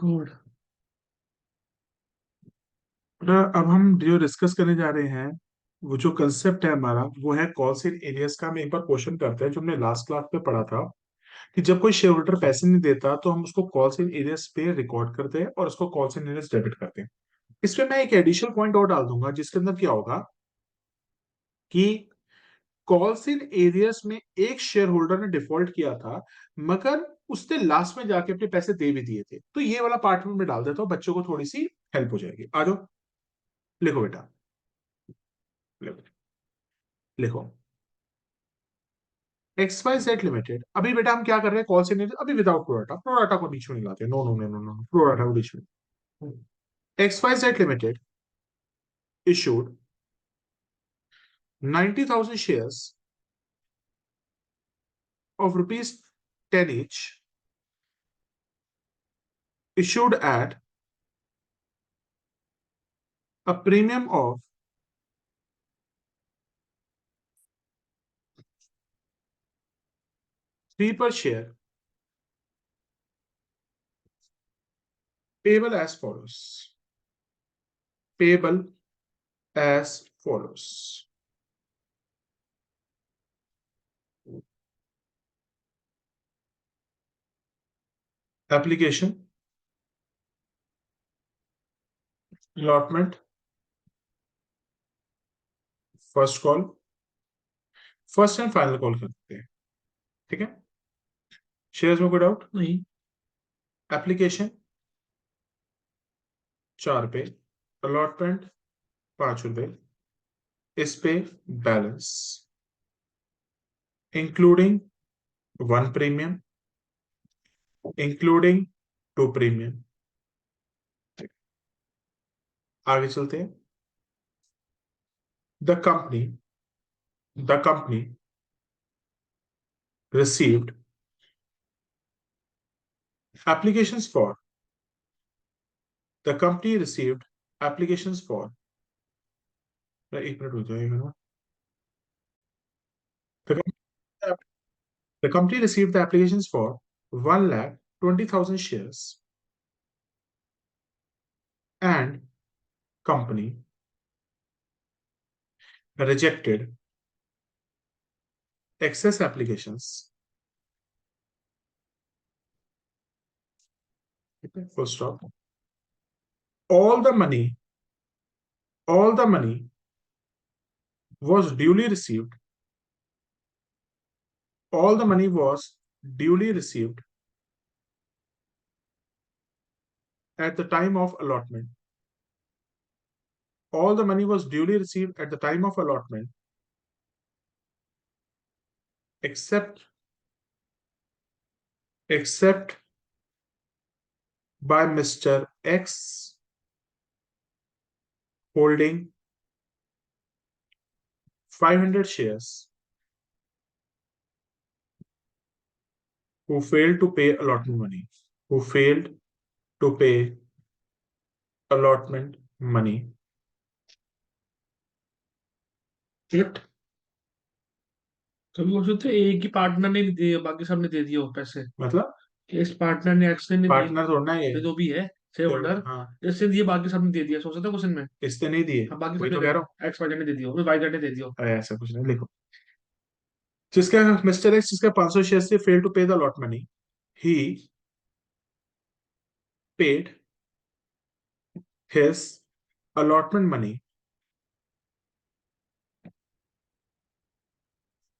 Good. अब हम जो डिस्कस करने जा रहे हैं, वो जो कंसेप्ट है हमारा, वो है कॉल्स इन एरियस का। हम एक बार क्वेश्चन करते हैं जो हमने लास्ट क्लास में पढ़ा था कि जब कोई शेयर होल्डर पैसे नहीं देता तो हम उसको कॉल्स इन एरियस पे रिकॉर्ड करते हैं और उसको कॉल्स इन एरियस डेबिट करते हैं। इसमें मैं एक एडिशनल पॉइंट और डाल दूंगा जिसके अंदर क्या होगा कि कॉल्स इन एरियस में एक शेयर होल्डर ने डिफॉल्ट किया था, मगर उसने लास्ट में जाके अपने पैसे दे भी दिए थे। तो ये वाला पार्ट में मैं डाल देता हूँ, बच्चों को थोड़ी सी हेल्प हो जाएगी। आ जाओ, लिखो बेटा, लिखो लिखो। X Y Z limited. अभी बेटा हम क्या कर रहे हैं, कॉल से नहीं, अभी विदाउट प्रोडाटा, प्रोडाटा को बीच में नहीं लाते। No no no no no, pro rata को बीच में। X Y Z limited issued 90,000 shares of rupees 10 each, issued at a premium of 3 per share, payable as follows. Payable as follows. Application, allotment, first call, first and final call करते हैं। ठीक है, shares में कोई doubt नहीं। Application 4 पे, allotment 5 रुपए, इस पे balance including 1 premium, including 2 premium. आगे चलते हैं। The company the company received applications for the company received applications for 1 minute हो जाएगा। the, com- the company received the applications for 1,20,000 shares, and company rejected excess applications. Full stop. all the money all the money was duly received all the money was duly received at the time of allotment. All the money was duly received at the time of allotment, except except by Mr. X holding 500 shares, who failed to pay allotment money. Who failed to pay allotment money. It कभी हो सकता है एक ही partner ने नहीं दिए, बाकी सब ने दे दिए हो पैसे। मतलब इस पार्टनर ने, एक्स ने नहीं दिए। पार्टनर थोड़ा ना ये। ये जो भी है शेयर होल्डर, हाँ, इसने दिए, बाकी सब ने दे दिया। सोच सकता है क्वेश्चन में। इसने नहीं दिए, हाँ, बाकी वही सब ने तो दे कह रहा हूँ। दिया, एक्स वाई जेड ने दे दिया, वाई जेड ने दे दिया। अरे ऐसा कुछ नहीं, लिखो। जिसका मिस्टर एक्स जिसका 500 शेयर से fail to pay the allot money, he paid his allotment money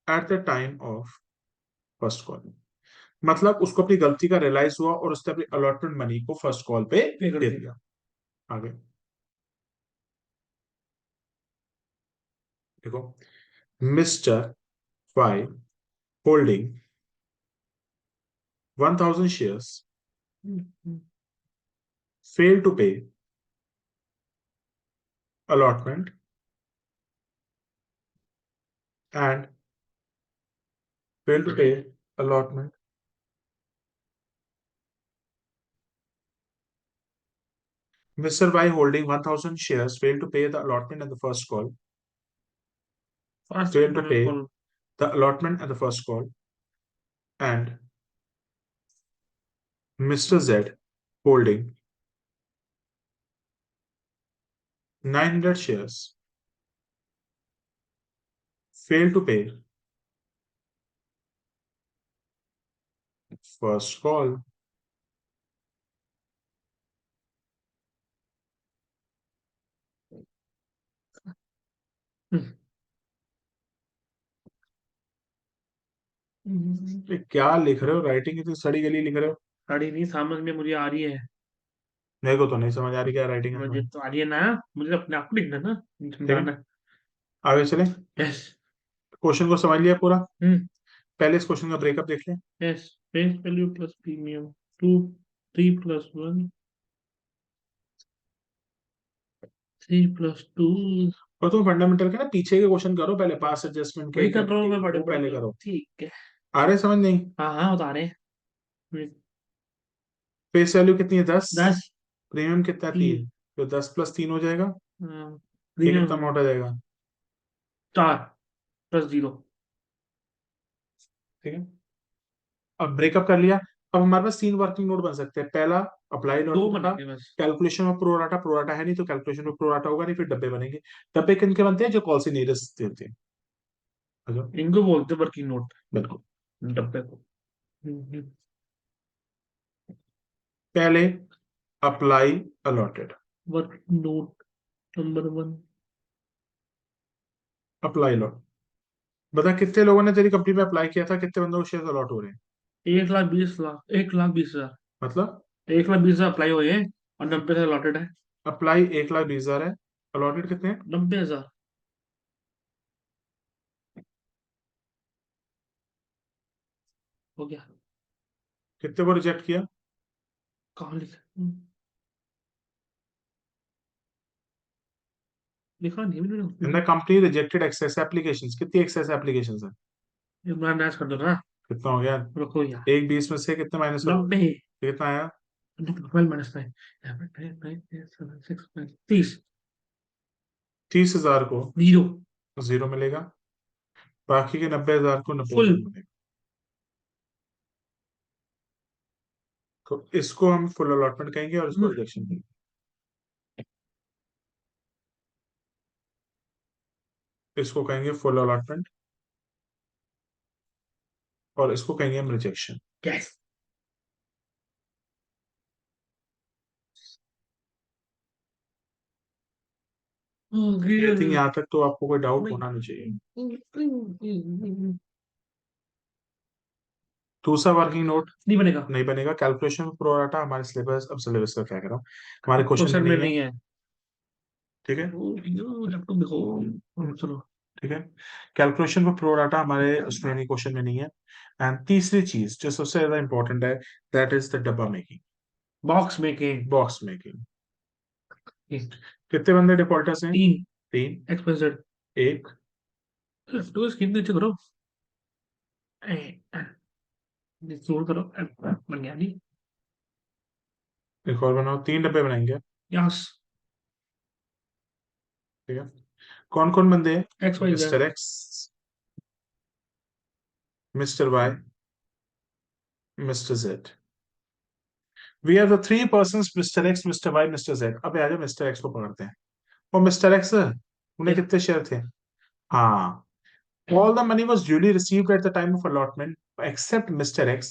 at the time of first call. मतलब उसको अपनी गलती का रियलाइज हुआ और उसने अपनी अलॉटमेंट मनी को फर्स्ट कॉल पे पे कर दे दिया। दिया। आगे देखो। Mister Y holding 1,000 shares failed to pay allotment and failed to pay allotment. Mr. Y holding 1,000 shares failed to pay the allotment and the first call. First Failed to pay call. the allotment and the first call. And Mr. Z holding 900 shares, fail to pay, first call. क्या लिख रहे हो, writing इतनी सड़ी गली लिख रहे हो। गाड़ी नहीं समझ में मुझे आ रही है। मेरे को तो नहीं समझ आ रही क्या राइटिंग है मुझे तुम्हारी। तो आ रही है ना। मुझे अपने आप को लिखना ना, ठीक है, समझाना। आगे चले। यस। क्वेश्चन को समझ लिया पूरा। हम्म। पहले इस क्वेश्चन का ब्रेकअप देख लें। Yes. Face value plus premium, two, 3+1, 3+2। और तुम फंडामेंटल के ना पीछे के क्वेश्चन करो पहले, पास एडजस्टमेंट के वही कर रहा हूँ मैं, बड़े वो बड़े पहले कर, करो। ठीक है। आ रहे समझ नहीं। हाँ हाँ, बता रहे हैं। फेस वैल्यू कितनी है 10, 10। प्रीमियम कितना है 3, 3। तो 10 + 3 हो जाएगा। ये कितना प्रीमियम। अमाउंट आ जाएगा। 4+0। ठीक है, अब ब्रेकअप कर लिया। अब हमारे पास 3 वर्किंग नोट बन सकते हैं। पहला अप्लाई दो लॉटमेंट का, बनेंगे बस। कैलकुलेशन में प्रोराटा, प्रोराटा है नहीं तो कैलकुलेशन में प्रोराटा होगा नहीं, फिर डब्बे बनेंगे। डब्बे किन के बनते हैं, जो कॉल से नीरस देते हैं। अच्छा, इनको बोलते वर्किंग नोट, बिल्कुल। डब्बे को। पहले apply allotted, working note number 1। Apply lot. बता कितने लोगों ने तेरी कंपनी में अप्लाई किया था, कितने बंदों को शेयर अलॉट हो रहे हैं। 1,20,00,000, 1,20,000। मतलब 1,20,000 अप्लाई हुए हैं और 90 से अलॉटेड है। अप्लाई 1,20,000 है, अलॉटेड कितने हैं। 90,000 हो गया। कितने को रिजेक्ट किया। कहाँ लिखा? लिखा नहीं मैंने इन उसमें। The company rejected excess applications, कितनी एक्सेस एप्लीकेशंस है। इमरान मैच कर दो ना। कितना हो गया। रखो यार। 1,20 में से कितने माइनस करो, 90। कितना आया। 12 -9, 30। 30,000 को 0। 0 मिलेगा, बाकी के 90,000 को फुल। 90,000 मिलेगा। तो इसको हम फुल अलॉटमेंट कहेंगे और इसको रिजेक्शन कहेंगे। इसको कहेंगे फुल अलॉटमेंट और इसको कहेंगे हम रिजेक्शन। यस। आई थिंक यहाँ तक तो आपको कोई डाउट होना नहीं चाहिए। दूसरा वर्किंग नोट नहीं बनेगा। नहीं बनेगा, कैलकुलेशन प्रोराटा हमारे सिलेबस, अब सिलेबस का क्या कर रहा हूँ, हमारे क्वेश्चन में क्वेश्चन में नहीं है। नहीं है। ठीक है, लैपटॉप दिखो। चलो। ठीक है, कैलकुलेशन पर प्रोराटा हमारे उसमें नहीं, क्वेश्चन में नहीं है। एंड तीसरी चीज जो सबसे ज्यादा इंपॉर्टेंट है, दैट इज द डब्बा making, box making. Box making. कितने बंदे डिफॉल्टर्स हैं। 3। 3, एक्सपेंसेड। 1। तो स्क्रीन नीचे करो। स्क्रॉल करो। बन गया नहीं। एक और बनाओ, 3 डब्बे बनाएंगे। यस। ठीक है, कौन कौन बंदे हैं। X Y Z. Mister X, mister Y, mister Z. We are the 3 person, mister X, mister Y, mister Z. अब आ जाओ मिस्टर एक्स को पकड़ते हैं। और मिस्टर एक्स, उन्हें या कितने शेयर थे। हाँ, all the money was duly received at the time of allotment except Mr. X,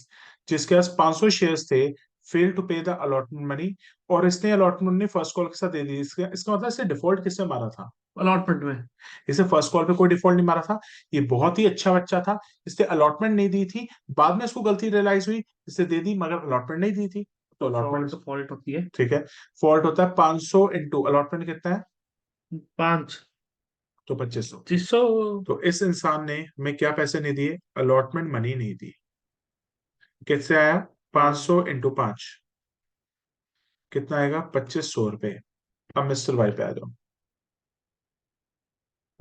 जिसके पास 500 शेयर्स थे, fail to pay the allotment money. और इसने अलॉटमेंट ने फर्स्ट कॉल के साथ दे दी। इसका मतलब इसने डिफॉल्ट किससे मारा था। अलॉटमेंट में। इसे फर्स्ट कॉल पे कोई डिफॉल्ट नहीं मारा था। ये बहुत ही अच्छा बच्चा था, इसने अलॉटमेंट नहीं दी थी। बाद में इसको गलती रियलाइज हुई, इसने दे दी मगर अलॉटमेंट नहीं दी थी। तो तो अलॉटमेंट, फॉल्ट तो फॉल्ट होती है। ठीक है, फॉल्ट होता है 500 इंटू अलॉटमेंट कितना है, 5। तो 2500। 300। तो इस इंसान ने हमें क्या पैसे नहीं दिए, अलॉटमेंट मनी नहीं दी। किससे आया, 500 × 5, कितना आएगा 2500 रुपये। अब मिस्टर वाई पे आ जाओ।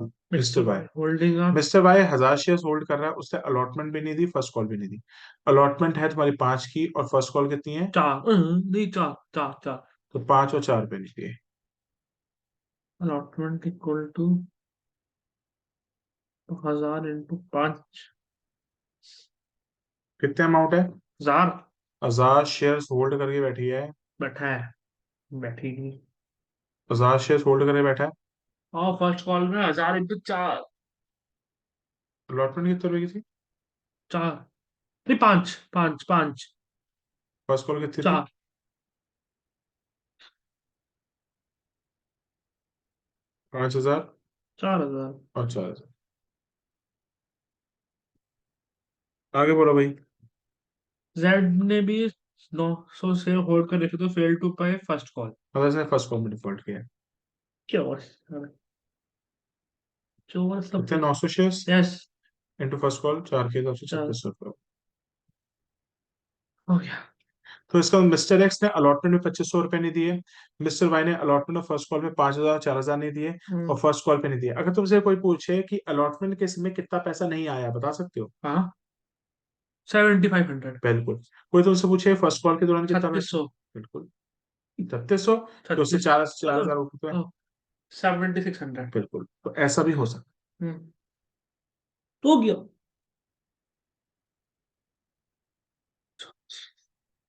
Mister mister Y, by holding on. Mister Y 1,000 share hold कर रहा है, उसने अलॉटमेंट भी नहीं दी, फर्स्ट कॉल भी नहीं दी। अलॉटमेंट है तुम्हारी 5 की और फर्स्ट कॉल कितनी है, 4। नहीं, 4 4 4। तो 5 और 4 रुपये नहीं दिए। Allotment equal to 1,000 × 5। कितने अमाउंट है, 1,000। 1,000 शेयर होल्ड करके बैठी है, बैठा है, बैठेगी। 1000 शेयर होल्ड करे बैठा है। और फर्स्ट कॉल में 1000 × 4, अलॉटमेंट कितने रुपए की थी? 4 नहीं 5, 5, 5, फर्स्ट कॉल कितनी थी? 4, 5000 4,000। और 4000। आगे बोलो भाई। जेड ने भी 900 से होल्ड कर रखे तो fail to pay first call. मतलब इसने फर्स्ट कॉल में डिफॉल्ट किया है। क्या हुआ? जो हुआ सब। कितने? 900 shares yes. Into first call, 4 के हिसाब से चल 3600 रुपये। हो गया। तो इसका मिस्टर एक्स ने अलॉटमेंट में 2500 रुपए नहीं दिए, मिस्टर वाई ने अलॉटमेंट में फर्स्ट कॉल में 5000 4000 नहीं दिए, और फर्स्ट कॉल पे नहीं दिए। अगर तुमसे कोई पूछे कि अलॉटमेंट के समय कितना पैसा नहीं आया, बता सकते हो? हाँ, 7500। बिल्कुल। कोई तुमसे पूछे फर्स्ट कॉल के दौरान कितना पैसा? 3600। बिल्कुल 3600। तो उससे 36। 4000 रुपये। 7600। बिल्कुल, तो ऐसा भी हो सकता तो हो गया। है।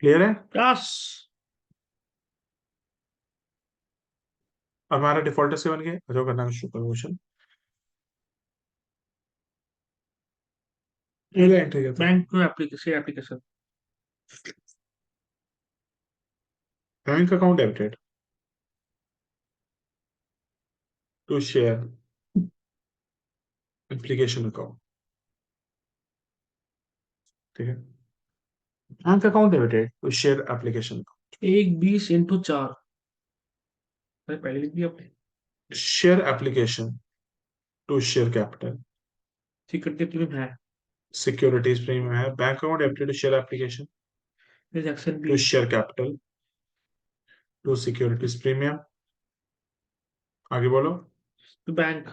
क्लियर है? यस। अब हमारा डिफॉल्टर से बन गया जो करना है शुक्र क्वेश्चन। एंट्री करते हैं। Bank to application application. Bank account debited to share application account. ठीक है, bank account debited to share application. 1 20 × 4। अरे पहले लिख दिया आपने। Share application to share capital. Security premium है। सिक्योरिटीज प्रीमियम है। Bank account debited to share application rejection to भी। Share capital to securities premium. आगे बोलो। तो बैंक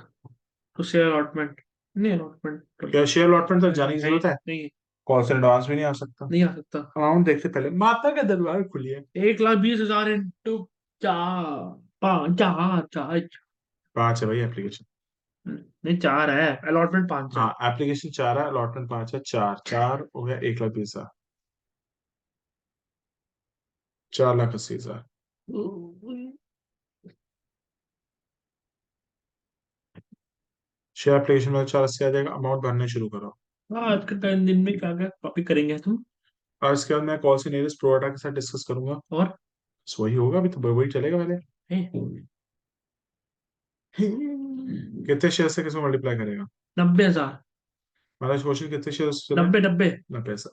टू शेयर अलॉटमेंट। नहीं अलॉटमेंट क्या शेयर अलॉटमेंट तक जाने की है ही जरूरत है? नहीं। कॉल से एडवांस भी नहीं आ सकता। नहीं आ सकता। अमाउंट देखते पहले माता का दरबार खुलिए। 1,20,000 × 4, 5, 4, 4। 5 है भाई एप्लीकेशन। नहीं 4 है, अलॉटमेंट 5 है। हाँ, एप्लीकेशन 4 है, अलॉटमेंट 5 है। 4 4 हो गया 1,20,000। 4,80,000। शेयर एप्लीकेशन में 480 आ जाएगा। अमाउंट भरने शुरू करो। आज के टाइम दिन में क्या क्या टॉपिक करेंगे तुम? और इसके बाद मैं कॉल से नीरज प्रोवाइडर के साथ डिस्कस करूंगा। और बस वही होगा, अभी तो वही चलेगा पहले। है कितने शेयर से किसको मल्टीप्लाई करेगा? 90,000। हमारा क्वेश्चन कितने शेयर से चले? 90, 90। 90,000।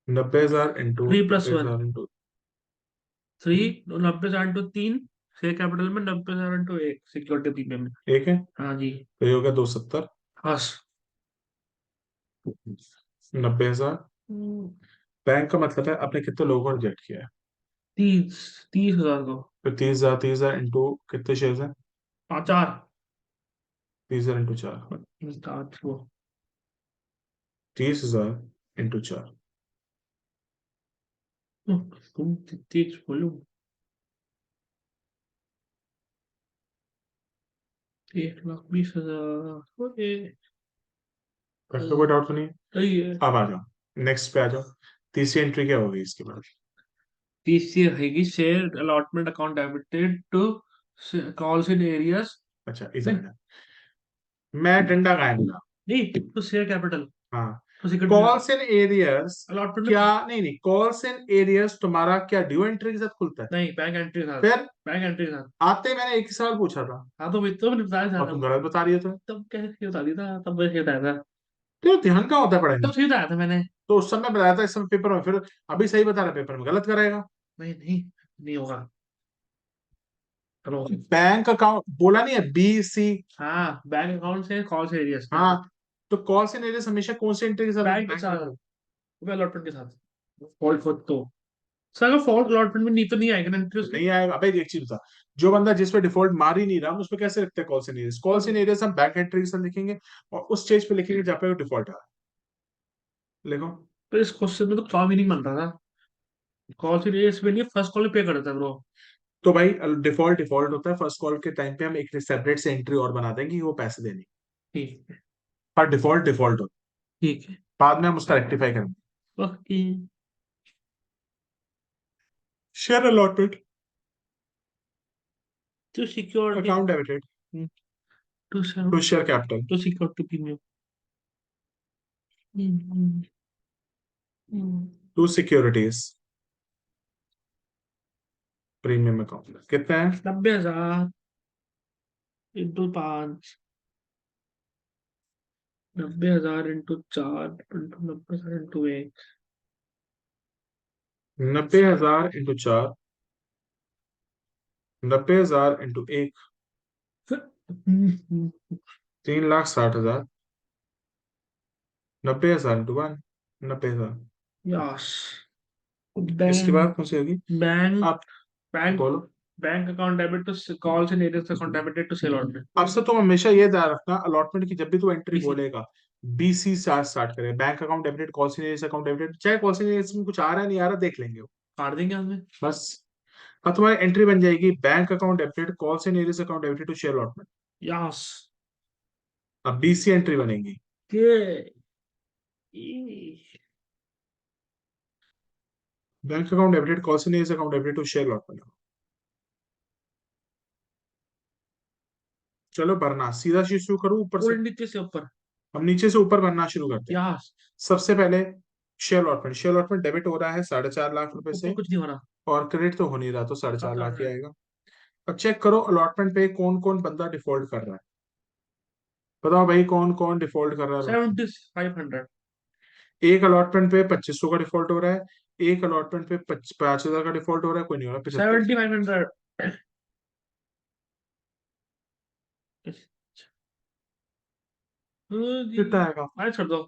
90,000 इंटू 3 + 1। 90,000 इंटू 3। 90,000 × 3 शेयर कैपिटल में, 90,000 × 1 सिक्योरिटी प्रीमियम में। एक है, हाँ जी। तो ये होगा 270। हस। 90,000। बैंक का मतलब है आपने कितने लोगों को रिजेक्ट किया है। 30, 30,000 को। फिर 30,000, 30,000 इंटू कितने शेयर है? 5, 4। 30,000 इंटू 4। 7 को। 30,000 इंटू 4। तुम तेज बोलो। 1,20,000। ओके। तो कोई डाउट तो नहीं है? सही है। अब आ जाओ, नेक्स्ट पे आ जाओ। तीसरी एंट्री क्या होगी इसके बाद? तीसरी रहेगी share allotment account debited to calls in arrears. अच्छा, नहीं, इधर है। मैं डंडा गायब। नहीं टू शेयर कैपिटल हाँ, to security calls in arrears. Allotment क्या? में। नहीं नहीं, कॉल्स इन एरियर्स तुम्हारा क्या ड्यू एंट्री के साथ खुलता है? नहीं, बैंक एंट्री के साथ। फिर बैंक एंट्री के साथ। आते ही मैंने एक ही सवाल पूछा था, हाँ तो तो मैंने बताया था और तुम तब। गलत बता रही हो। तो तब कैसे बता दिया था, तब मैंने बताया था। तो ध्यान कहाँ होता है पढ़ाई में? तब सही बताया था मैंने। तो उस समय बताया था, इस समय पेपर में फिर अभी सही बता रहा है, पेपर में गलत करेगा। नहीं नहीं, नहीं होगा। चलो। बैंक अकाउंट बोला नहीं है, बी सी। हाँ, बैंक अकाउंट से कॉल से एरियाज। हाँ, तो कॉल्स इन एरियर्स हमेशा कौन सी एंट्री के साथ? बैंक के साथ, अलॉटमेंट के साथ। फॉल्ट हो तो सर, अगर फॉल्ट अलॉटमेंट में नहीं तो नहीं आएगा ना एंट्री उसकी। नहीं आएगा। अबे एक चीज बता, जो बंदा जिस पे डिफॉल्ट मार ही नहीं रहा, हम उस पे कैसे लिखते हैं calls in arrears? Calls in arrears हम बैंक एंट्री के साथ लिखेंगे, और उस स्टेज पे लिखेंगे जहाँ पे डिफॉल्ट है। लिखो। पर इस क्वेश्चन में तो क्या मीनिंग बन रहा था? कॉल से एरियाज पे नहीं, फर्स्ट कॉल पे करता है ब्रो। तो भाई डिफॉल्ट डिफॉल्ट होता है, फर्स्ट कॉल के टाइम पे हम एक सेपरेट से एंट्री और बना देंगे कि वो पैसे देने। ठीक है। पर डिफॉल्ट डिफॉल्ट होता ठीक है। है, बाद में हम उसका रेक्टिफाई करेंगे। Okay. Share allotment to security, account debited to to share capital to security premium. To securities premium account कितना है? 90,000 into 5, 90,000 into 4 into 90,000 into 1। 90,000 into 4, 90,000 into 1, 3,60,000, 90,000 into 1, 90,000। Yes. इसके बैंक बाद कौन सी होगी? बैंक आप बैंक बोलो। Bank account debit to calls and arrears account debited to sale order. अब से तुम हमेशा ये ध्यान रखना अलॉटमेंट की जब भी तू एंट्री बीसी बोलेगा बीसी से स्टार्ट करे। Bank account debited, calls account debited, चाहे कॉल्स में कुछ आ रहा है नहीं आ रहा देख लेंगे वो। काट देंगे हमें। बस अब तुम्हारी एंट्री बन जाएगी bank account debited, calls and arrears account debited to share allotment. Yes. अब बीसी एंट्री बनेगी। के bank account debited, calls and arrears account debited to share allotment. चलो भरना सीधा शुरू करूँ ऊपर से? पूरे नीचे से ऊपर। हम नीचे से ऊपर भरना शुरू करते हैं। यस। सबसे पहले शेयर अलॉटमेंट डेबिट हो रहा है 4.5 लाख रुपए ऊपर से, कुछ नहीं हो रहा। और क्रेडिट तो हो नहीं रहा, तो साढ़े अब चार कर लाख ही रहे हैं। आएगा। अब चेक करो अलॉटमेंट पे कौन कौन बंदा डिफॉल्ट कर रहा है। बताओ भाई कौन कौन डिफॉल्ट कर रहा है allotment? 7,500। पे? एक अलॉटमेंट पे 2,500 का डिफॉल्ट हो रहा है, एक अलॉटमेंट पे 5,000 का डिफॉल्ट हो रहा है, कोई नहीं हो रहा 75। 7,500। कितना आएगा अरे छोड़ दो।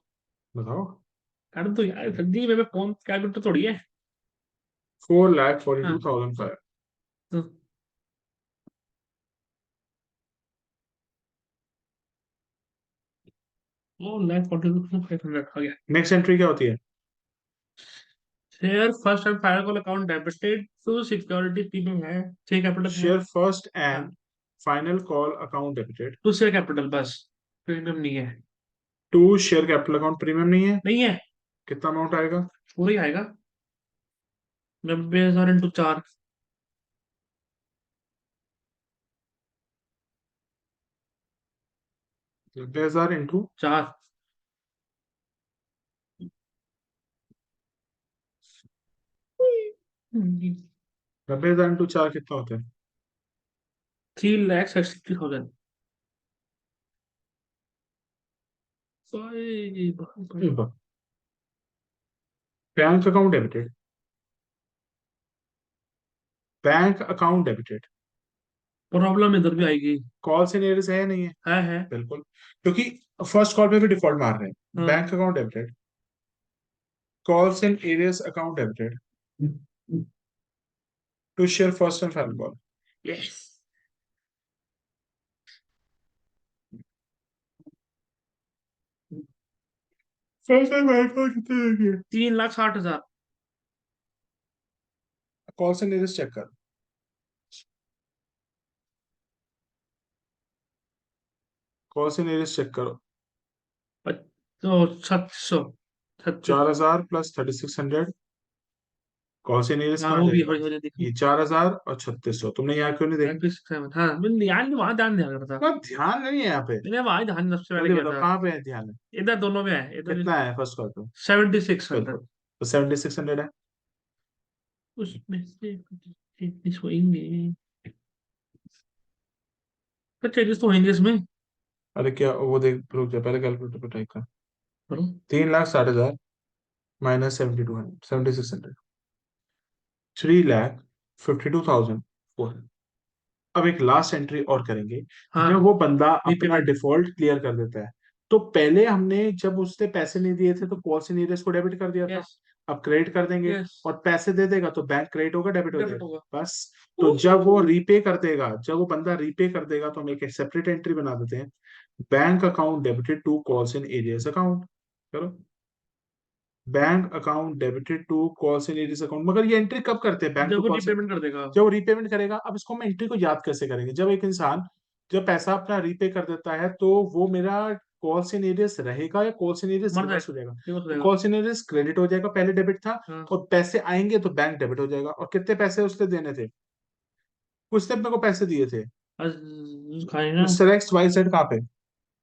बताओ? कर दो यार जल्दी, मेरे फोन कैलकुलेटर थोड़ी है। 4,42,500। हाँ। 4,42,500 आ गया। नेक्स्ट एंट्री क्या होती है? Share first and final call account debited to security premium है। शेयर कैपिटल है। शेयर फर्स्ट हाँ। And final call account debited to share capital बस, प्रीमियम नहीं है। To share capital account premium नहीं है। नहीं है। कितना अमाउंट आएगा? पूरा ही आएगा। 90,000 इंटू 4। 90,000 इंटू 4। 90,000 इंटू 4 कितना होता है? 3,60,000। Bank account debited, bank account debited, problem इधर भी आएगी। कॉल से नियरेस्ट है या नहीं है? है। बिल्कुल, क्योंकि फर्स्ट कॉल पे भी डिफॉल्ट मार रहे हैं। हाँ। Bank account debited, calls in arrears account debited to share first and final call. Yes. First and final call कितने देंगे? 3,60,000। कॉल्स इन एरियस चेक कर। कॉल्स इन एरियस चेक करो। तो 700, 36। 4,000 प्लस 3,600, कॉल से एरियस हाँ कहाँ वो भी जाएगा? हो देखो। ये 4,000 और 3,600 तुमने यहाँ क्यों नहीं देखा? 37। हाँ मैंने ध्यान वहां ध्यान दिया रहा था। ना ध्यान नहीं है यहाँ पे। मैंने वहां ध्यान सबसे पहले जल्दी किया बताओ था। कहाँ पे है ध्यान है? इधर दोनों में है इधर। कितना है फर्स्ट कॉल पे? 7,600। बिल्कुल, तो 7,600 है। उसमें से चेंजेस होंगे। तो चेंजेस तो होंगे इसमें। अरे क्या वो देख, रुक जा पहले कैलकुलेटर पे टाइप कर। करो। 3,60,000 माइनस 7,200, 7,600, 3,52,400। अब एक लास्ट एंट्री और करेंगे। हाँ। जब वो बंदा अपना रीपेमेंट। डिफॉल्ट क्लियर कर देता है, तो पहले हमने जब उसने पैसे नहीं दिए थे तो कॉल से नीरज को डेबिट कर दिया था। यस। अब क्रेडिट कर देंगे, यस। और पैसे दे देगा तो बैंक क्रेडिट होगा डेबिट हो डेबिट जाएगा। होगा। बस। तो जब वो रीपे कर देगा, जब वो बंदा रीपे कर देगा तो हम एक सेपरेट एंट्री बना देते हैं, bank account debited to calls in arrears account. चलो, bank account debited to calls in arrears account. मगर ये एंट्री कब करते हैं बैंक जब टू वो कॉल्स? रीपेमेंट कर देगा। जब वो रीपेमेंट करेगा। अब इसको हम एंट्री को याद कैसे करेंगे? जब एक इंसान जब पैसा अपना रीपे कर देता है तो वो मेरा कॉल्स इन एरियस रहेगा या कॉल्स इन एरियस मर रिवर्स हो जाएगा, जाएगा? रिवर्स हो तो जाएगा। कॉल्स इन एरियस क्रेडिट हो जाएगा, पहले डेबिट था, हाँ, और पैसे आएंगे तो बैंक डेबिट हो जाएगा। और कितने पैसे उसने देने थे? उसने अपने को पैसे दिए थे। खाए ना। मिस्टर एक्स वाई जेड कहाँ पे?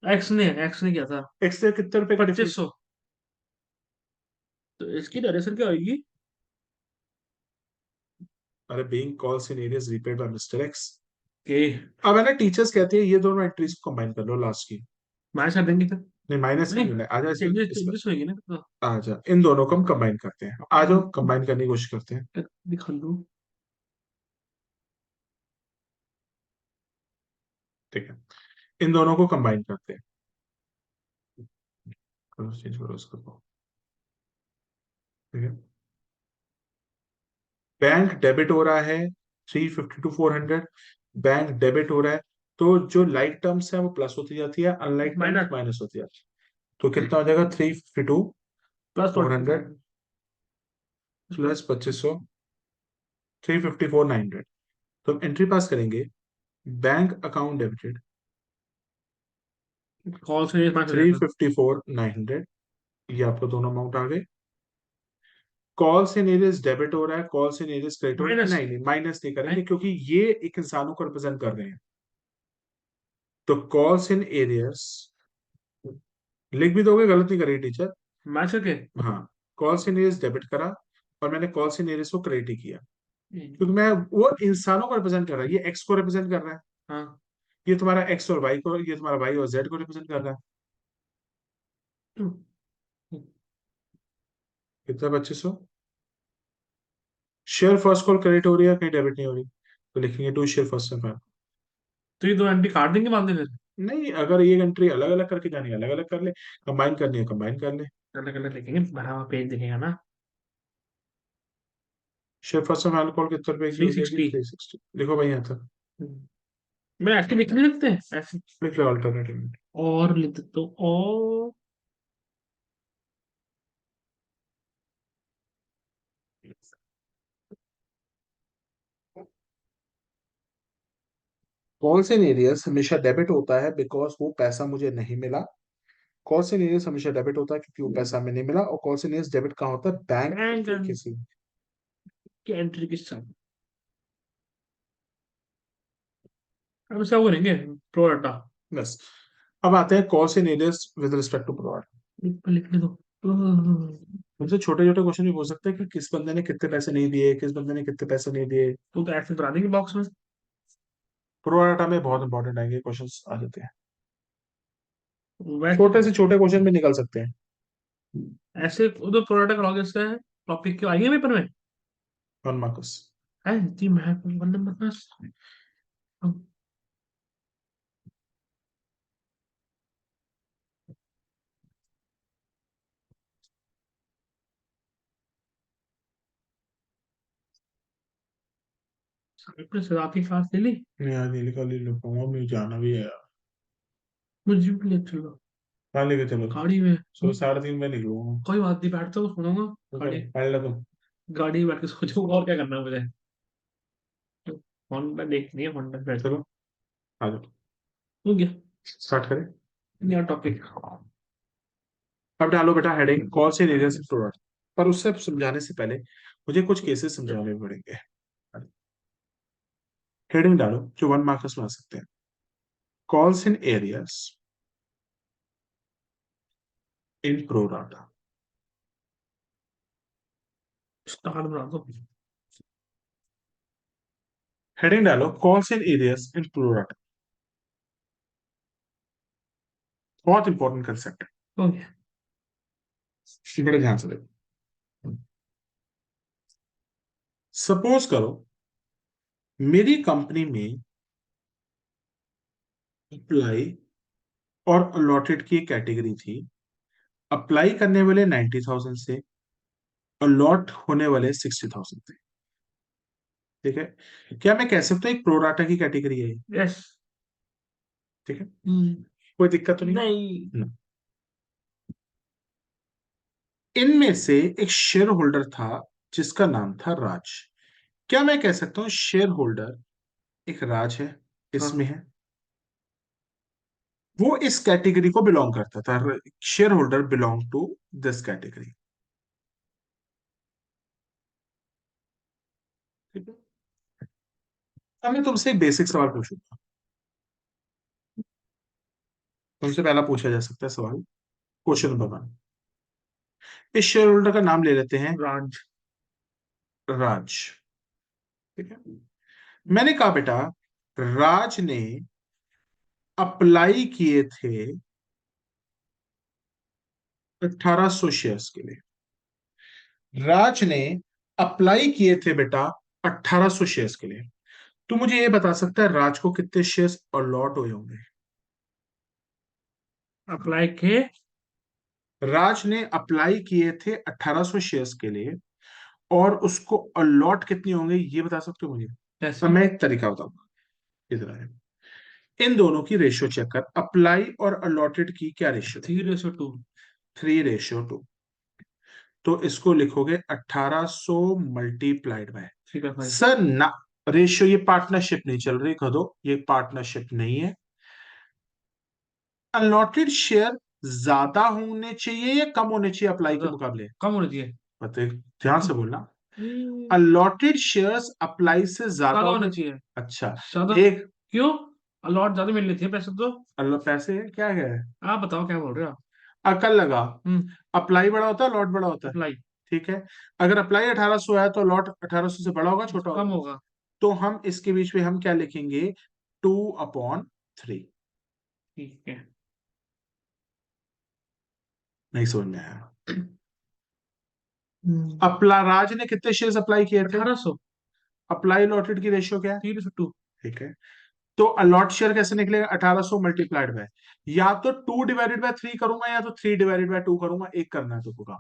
एक्स ने किया था। एक्स से कितने रुपए का डिफरेंस? 2500। तो इसकी डायरेक्शन क्या होगी? अरे being calls in arrears repaid by mister X. के अब है ना, टीचर्स कहती है ये दोनों एंट्रीज को कंबाइन कर लो लास्ट की। मैच कर देंगे फिर। नहीं माइनस नहीं, नहीं होना है, आ जाओ चेंजेस इस चेंजेस होगी ना तो। पर आ जा, इन दोनों को हम कंबाइन करते हैं, आ जाओ कंबाइन करने की कोशिश करते हैं। दिखा लूँ। ठीक है, इन दोनों को कंबाइन करते हैं। करो चेंज करो उसको। ठीक है, बैंक डेबिट हो रहा है 350 to 400, बैंक डेबिट हो रहा है, तो जो लाइक टर्म्स है वो प्लस होती जाती है, अनलाइक टर्म्स माइनस माइनस होती जाती है। तो कितना हो जाएगा? 352 प्लस 400 प्लस 2500, 354 900। तो हम एंट्री पास करेंगे, बैंक अकाउंट डेबिटेड कॉल से मैच हो थ्री जाएगा। फिफ्टी फोर नाइन हंड्रेड ये आपको दोनों अमाउंट आ गए। कॉल्स इन एरियस डेबिट हो रहा है, कॉल्स इन एरियस क्रेडिट हो रहा है, माइनस नहीं नहीं माइनस नहीं करेंगे क्योंकि ये एक इंसानों को रिप्रेजेंट कर रहे हैं। तो कॉल्स इन एरियस लिख भी दोगे, गलत नहीं करेगी टीचर। मैच करके। हाँ, कॉल्स इन एरियस डेबिट करा, और मैंने कॉल्स इन एरियस को क्रेडिट ही किया, क्योंकि मैं वो इंसानों को रिप्रेजेंट कर रहा है, ये एक्स को रिप्रेजेंट कर रहा है, हाँ। ये तुम्हारा एक्स और वाई को, ये तुम्हारा वाई और जेड को रिप्रेजेंट कर रहा है। कितना? 2500। शेयर फर्स्ट कॉल क्रेडिट हो रही है, कहीं डेबिट नहीं हो रही, तो लिखेंगे to share first and final. तो ये दो एंट्री काट देंगे बाद में फिर। नहीं, अगर ये एंट्री अलग अलग करके जानी है अलग अलग कर ले, कंबाइन करनी है कंबाइन कर ले। अलग अलग लिखेंगे, भरा हुआ पेज दिखेगा ना। Share first and final call कितने रुपए की थ्री हो जाएगी? सिक्सटी 360। लिखो भाई यहाँ तक, मैं ऐसे लिख नहीं सकते ऐसे। लिख लो अल्टरनेटिव। और लिख देते तो और। कॉल्स इन एरियस हमेशा डेबिट होता है बिकॉज वो पैसा मुझे नहीं मिला। कॉल्स इन एरियस हमेशा डेबिट होता है क्योंकि वो पैसा हमें नहीं मिला, और कॉल्स इन एरियस डेबिट कहाँ होता है? बैंक बैंक के किसी। की एंट्री के साथ। अब क्या करेंगे? प्रो डाटा बस। अब आते हैं calls in arrears with respect to provide. लिखने दो। हमसे छोटे छोटे क्वेश्चन भी हो सकते हैं कि किस बंदे ने कितने पैसे नहीं दिए, किस बंदे ने कितने पैसे नहीं दिए। तो ऐसे बना देंगे बॉक्स में। प्रोराटा में बहुत इंपॉर्टेंट आएंगे क्वेश्चंस आ जाते हैं, वैसे छोटे से छोटे क्वेश्चन भी निकल सकते हैं। ऐसे उधर प्रो डाटा करोगे इसका टॉपिक क्यों आएंगे पेपर में? 1 मार्क्स। है जी मैं 1 नंबर बस। अपने से आपकी क्लास ले ली। नहीं यार, नीली का ले लो, मुझे जाना भी है यार। मुझे भी ले चलो कहाँ लेके चलो? गाड़ी में। सुबह 3:30 में निकलूंगा। कोई बात नहीं, बैठता हूँ सुनूंगा। तो गाड़ी, चलो पढ़ लो तुम। गाड़ी में बैठ के सो जाऊंगा, और क्या करना है मुझे। फोन पर देखनी है, फोन पर बैठ। चलो आ जाओ, हो गया। स्टार्ट करें। नया टॉपिक। अब डालो बेटा हेडिंग कौन से एरिया से प्रोडक्ट, पर उससे समझाने से पहले मुझे कुछ केसेस समझाने पड़ेंगे। हेडिंग डालो जो 1 मार्क्स में आ सकते हैं। Calls in arrears in pro rata. Star बना दो। हेडिंग डालो कॉल्स इन एरियाज इन प्रोडाटा। बहुत इंपॉर्टेंट कंसेप्ट हो गया। है, बड़े ध्यान से देखो। सपोज करो मेरी कंपनी में अप्लाई और अलॉटेड की एक कैटेगरी थी। अप्लाई करने वाले 90,000 से, अलॉट होने वाले 60,000 थे। ठीक है, क्या मैं कह सकता हूँ एक प्रोराटा की कैटेगरी है ये? यस। ठीक है, कोई दिक्कत तो नहीं? नहीं। No. इनमें से एक शेयर होल्डर था जिसका नाम था राज। क्या मैं कह सकता हूँ शेयर होल्डर एक राज है, हाँ। इसमें है? वो इस कैटेगरी को बिलोंग करता था, share holder belong to this category. ठीक है। अब मैं तुमसे एक बेसिक सवाल पूछूंगा। तुमसे पहला पूछा जा सकता है सवाल, क्वेश्चन नंबर 1। इस शेयर होल्डर का नाम ले लेते हैं राज। राज। ठीक है। मैंने कहा बेटा, राज ने अप्लाई किए थे 1800 शेयर्स के लिए। राज ने अप्लाई किए थे बेटा 1800 शेयर्स के लिए। तू मुझे ये बता सकता है राज को कितने शेयर्स अलॉट हुए होंगे? अप्लाई के। राज ने अप्लाई किए थे 1800 शेयर्स के लिए, और उसको अलॉट कितने होंगे ये बता सकते हो मुझे? कैसे? अब मैं एक तरीका बताऊंगा। इधर है, इन दोनों की रेशियो चेक कर, अप्लाई और अलॉटेड की क्या रेशियो? 3:2। 3:2। तो इसको लिखोगे 1800 मल्टीप्लाइड बाय। 3/5। सर ना, रेशियो ये पार्टनरशिप नहीं चल रही, कह दो ये पार्टनरशिप नहीं है। अलॉटेड शेयर ज्यादा होने चाहिए या कम होने चाहिए अप्लाई के ज्यादा। मुकाबले? कम होनी चाहिए। बताइए, ध्यान से बोलना। हम्म, अलॉटेड शेयर्स अप्लाई से ज्यादा ज्यादा होने। होना चाहिए। अच्छा। ज्यादा। एक क्यों? अलॉट ज्यादा मिल रही थी पैसे तो। पैसे क्या है? आप बताओ क्या बोल रहे हो आप? अकल लगा। हम्म। अप्लाई बड़ा होता है, लॉट बड़ा होता है। अप्लाई। ठीक है। अगर अप्लाई 1800 है तो लॉट 1800 से बड़ा होगा छोटा कम होगा? होगा। तो हम इसके बीच में हम क्या लिखेंगे? 2/3। ठीक है। नहीं समझ में आया? अपला राज ने कितने शेयर्स अप्लाई किए थे? 1800। अप्लाई लॉटेड की रेशियो क्या है? 3:2। ठीक है। तो अलॉट शेयर कैसे निकलेगा? 1800 मल्टीप्लाइड बाय, या तो 2/3 करूंगा या तो 3/2 करूंगा, एक करना है तो पूरा।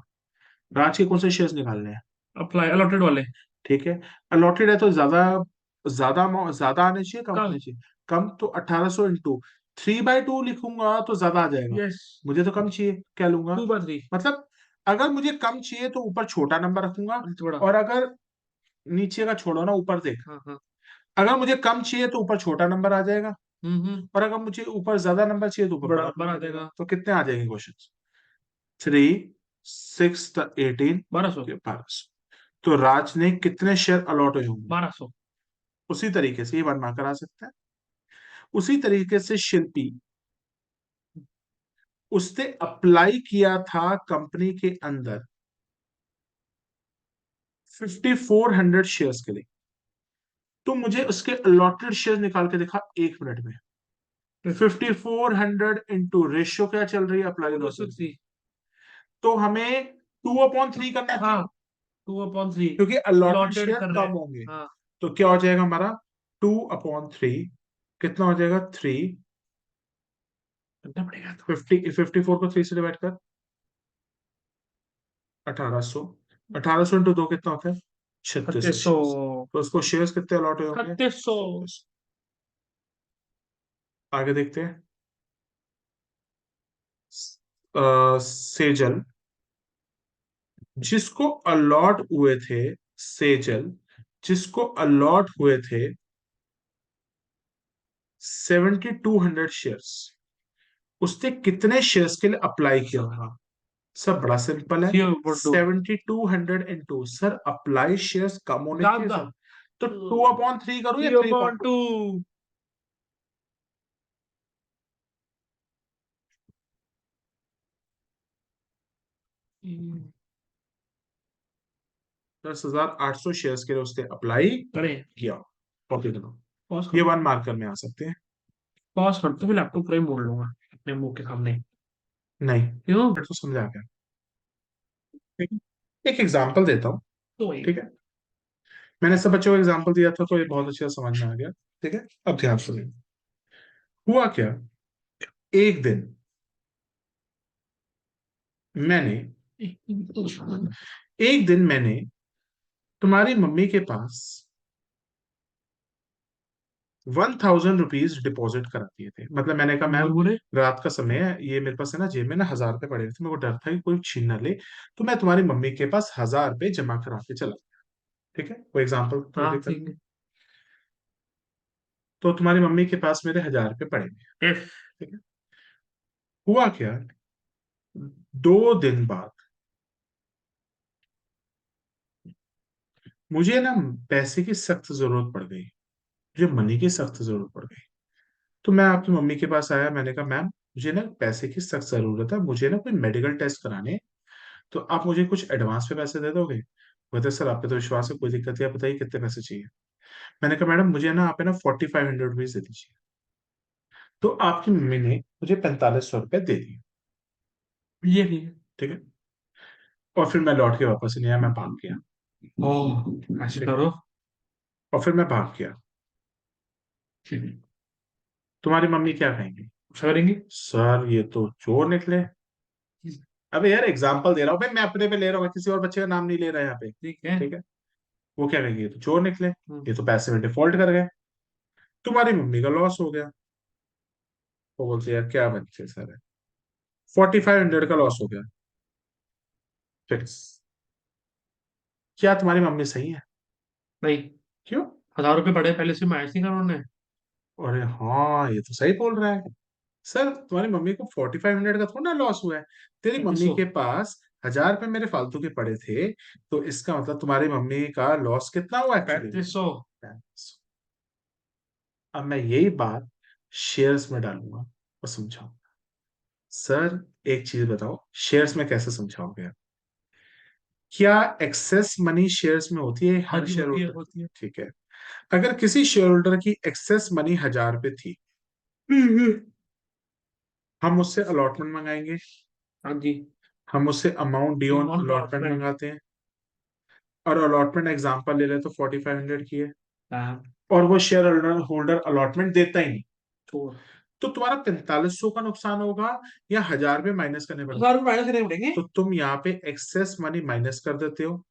राज के कौन से शेयर्स निकालने हैं? अप्लाई अलॉटेड वाले। ठीक है। अलॉटेड है तो ज्यादा, ज्यादा आने चाहिए कम कम। आने चाहिए? कम। तो 1800 इंटू 3/2 लिखूंगा तो ज्यादा आ जाएगा। यस। मुझे तो कम चाहिए, क्या लूंगा? 2/3। मतलब अगर मुझे कम चाहिए तो ऊपर छोटा नंबर रखूंगा, थोड़ा। और अगर नीचे का छोड़ो ना, ऊपर देख। हाँ हाँ। अगर मुझे कम चाहिए तो ऊपर छोटा नंबर आ जाएगा, हम्म। और अगर मुझे ऊपर ज्यादा नंबर चाहिए तो ऊपर बड़ा बड़ा बड़ा नंबर आ आ जाएगा। जाएगा। तो कितने आ जाएंगे क्वेश्चन? 3, 6, 18, 1200। 1200। तो राज ने कितने शेयर अलॉट हुए होंगे? 1200। उसी तरीके से ये वन मार्कर आ सकता है। उसी तरीके से शिल्पी, उसने अप्लाई किया था कंपनी के अंदर 5400 शेयर्स के लिए। तो मुझे उसके अलॉटेड शेयर निकाल के दिखा 1 मिनट में। 5400 इंटू रेशियो क्या चल रही है? Apply allotted. 2/3। तो हमें 2/3 करना हाँ। चाहिए, 2/3। क्योंकि अलॉटेड अलॉटेड शेयर कर रहे कम हैं। होंगे। हाँ। तो क्या हो जाएगा हमारा? 2/3 कितना हो जाएगा? 3। करना पड़ेगा तो। 54 को 3 से डिवाइड कर, 1800। 1800 इंटू 2 कितना होता है? 3600 3600। शेयर्स। तो उसको शेयर्स कितने अलॉट हुए होंगे? 3600। 3600। आगे देखते हैं। सेजल, जिसको अलॉट हुए थे, सेजल जिसको अलॉट हुए थे 7200 उसने कितने शेयर्स के लिए अप्लाई किया होगा? सर बड़ा सिंपल है। 3/2। 7200 इंटू, सर अप्लाई शेयर्स कम होने चाहिए ज्यादा। सर। तो 2/3 करूं या 3/2? 3/2। $10,800 शेयर्स के लिए उसने अप्लाई करें। किया। कॉपी करो। पॉज ये कर। वन मार्कर में आ सकते हैं। पॉज कर तो फिर लैपटॉप पर ही बोल लूंगा अपने मुंह के सामने। नहीं, क्यों? फिर तो समझा गया। ठीक है? एक एग्जांपल देता हूँ। तो वही। ठीक है। मैंने सब बच्चों को एग्जांपल दिया था तो ये बहुत अच्छे से समझ में आ गया। ठीक है। अब ध्यान सुनिए। हुआ क्या, एक दिन मैंने एक दिन मैंने तुम्हारी मम्मी के पास 1000 रुपीज डिपॉजिट करा दिए थे। मतलब मैंने कहा बोल मैम, बोले। रात का समय है, ये मेरे पास है ना, जेब में ना 1000 रुपए पड़े थे, मेरे को डर था कि कोई छीन ना ले, तो मैं तुम्हारी मम्मी के पास 1000 रुपए जमा करा के चला गया। ठीक है, वो एग्जाम्पल हाँ थोड़ी कर। ठीक है। तो तुम्हारी मम्मी के पास मेरे 1000 रुपए पड़े हैं। यस। ठीक है। हुआ क्या, 2 दिन बाद मुझे ना पैसे की सख्त जरूरत पड़ गई, मुझे मनी की सख्त जरूरत पड़ गई। तो मैं आपकी मम्मी के पास आया, मैंने कहा मैम मुझे ना पैसे की सख्त जरूरत है, मुझे ना कोई मेडिकल टेस्ट कराने हैं, तो आप मुझे कुछ एडवांस पे पैसे दे दोगे? बोलते सर आप पे तो विश्वास है, कोई दिक्कत है, आप बताइए कितने पैसे चाहिए। मैंने कहा मैडम मुझे ना आप है ना 4500 रुपीज दे दीजिए। तो आपकी मम्मी ने मुझे 4500 रुपये दे दिए। ये ठीक है। ठीक है। और फिर मैं लौट के वापस नहीं आया, मैं भाग गया। ओह, ऐसे ठीक है। करो। और फिर मैं भाग गया। तुम्हारी मम्मी क्या कहेंगी? गुस्सा करेंगे। सर ये तो चोर निकले। अबे यार एग्जाम्पल दे रहा हूँ भाई, मैं अपने पे ले रहा हूँ, मैं किसी और बच्चे का नाम नहीं ले रहा यहाँ पे। ठीक है। ठीक है। वो क्या कहेंगे, ये तो चोर निकले, हम्म। ये तो पैसे में डिफॉल्ट कर गए, तुम्हारी मम्मी का लॉस हो गया। वो बोलते यार क्या बच्चे सर है, 4500 का लॉस हो गया। फिक्स। क्या तुम्हारी मम्मी सही है? नहीं, क्यों? 1000 रुपये पड़े पहले से मैच नहीं करा उन्होंने। अरे हाँ ये तो सही बोल रहा है। सर तुम्हारी मम्मी को 4500 का थोड़ा ना लॉस हुआ है, तेरी मम्मी 3500। के पास 1000 रुपये मेरे फालतू के पड़े थे, तो इसका मतलब तुम्हारी मम्मी का लॉस कितना हुआ एक्चुअली? 3500। अब मैं यही बात शेयर्स में डालूंगा और समझाऊंगा। सर एक चीज बताओ, शेयर्स में कैसे समझाओगे आप? क्या एक्सेस मनी शेयर्स में होती है हाँ हर जी, शेयर होती है होल्डर? होती है। ठीक है। अगर किसी शेयर होल्डर की एक्सेस मनी 1000 रुपये थी, हम उससे अलॉटमेंट मंगाएंगे, हाँ जी। हम उससे amount due on non allotment allotment. मंगाते हैं, और अलॉटमेंट एग्जांपल ले ले तो 4500 की है, हाँ। और वो शेयर होल्डर होल्डर अलॉटमेंट देता ही नहीं, चोर। तो तुम्हारा 4500 का नुकसान होगा या 1000 रुपये माइनस करने पड़ेंगे? 1000 रुपये माइनस करने पड़ेंगे। तो तुम यहाँ पे एक्सेस मनी माइनस कर देते हो,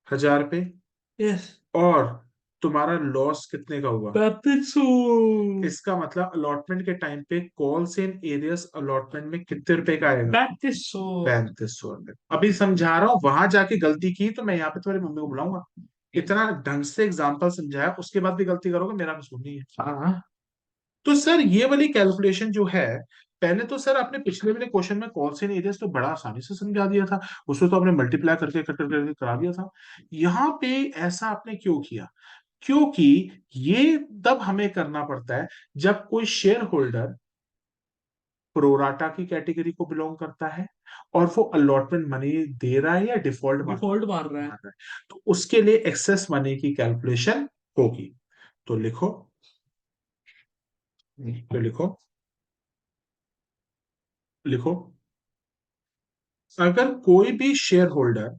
1000 रुपये, यस। और तुम्हारा लॉस कितने का हुआ? 3500। इसका मतलब अलॉटमेंट के टाइम पे कॉल्स इन एरियस अलॉटमेंट में कितने रुपए का आएगा? 3500। 3500 रुपये। अभी समझा रहा हूँ, वहां जाके गलती की तो मैं यहाँ पे तुम्हारी मम्मी को बुलाऊंगा। इतना ढंग से एग्जाम्पल समझाया, उसके बाद भी गलती करोगे, मेरा कसूर नहीं है। हाँ। तो सर ये वाली कैलकुलेशन जो है, पहले तो सर आपने पिछले वाले क्वेश्चन में कॉल्स इन एरियस तो बड़ा आसानी से समझा दिया था, उसमें तो आपने मल्टीप्लाई करके करके करा दिया था। यहाँ पे ऐसा आपने क्यों किया? क्योंकि ये तब हमें करना पड़ता है जब कोई शेयर होल्डर प्रोराटा की कैटेगरी को बिलोंग करता है, और वो अलॉटमेंट मनी दे रहा है या डिफॉल्ट मार डिफॉल्ट मार रहा है। रहा है, तो उसके लिए एक्सेस मनी की कैलकुलेशन होगी। तो लिखो, तो लिखो, लिखो, अगर कोई भी शेयर होल्डर,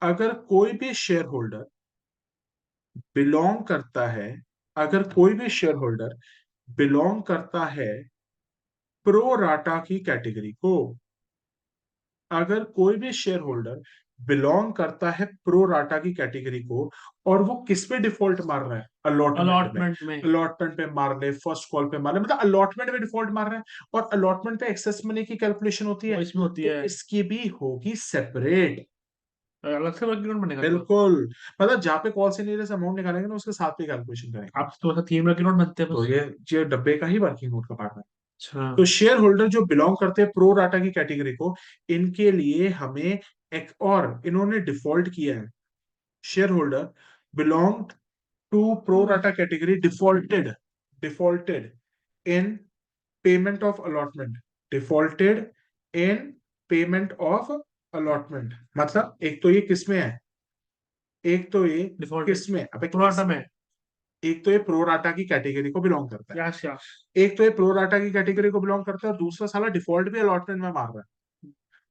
अगर कोई भी शेयर होल्डर बिलोंग करता है, अगर कोई भी शेयर होल्डर बिलोंग करता है प्रो राटा की कैटेगरी को, अगर कोई भी शेयर होल्डर बिलोंग करता है प्रो राटा की कैटेगरी को, और वो किस पे डिफॉल्ट मार रहा है? अलॉटमेंट में। अलॉटमेंट में। अलॉटमेंट पे मार ले, फर्स्ट कॉल पे मार ले, मतलब अलॉटमेंट में डिफॉल्ट मार रहा है, और अलॉटमेंट पे एक्सेस मनी की कैलकुलेशन होती वो है, इसमें होती तो है। इसकी भी होगी सेपरेट। अलग से वर्गीकरण बनेगा तो। बिल्कुल। मतलब जहां पे कॉल से नहीं अमाउंट निकालेंगे ना, उसके साथ पे कैलकुलेशन करेंगे। आप तो ऐसा 3 वर्गीकरण बनते हैं तो बस। ये डब्बे का ही वर्किंग नोट का पार्ट है। अच्छा। तो शेयर होल्डर जो बिलोंग करते हैं प्रो राटा की कैटेगरी को, इनके लिए हमें एक और इन्होंने डिफॉल्ट किया है। Share holder belong to pro rata category defaulted, defaulted in payment of allotment, defaulted in payment of allotment. मतलब एक तो ये किसमें है, एक तो ये डिफॉल्ट। किसमें, अबे प्रोराटा किसमें? में। एक तो ये प्रो राटा की कैटेगरी को बिलोंग करता है, यस यस। एक तो ये प्रो राटा की कैटेगरी को बिलोंग करता है, और दूसरा साला डिफॉल्ट भी अलॉटमेंट में मार रहा है,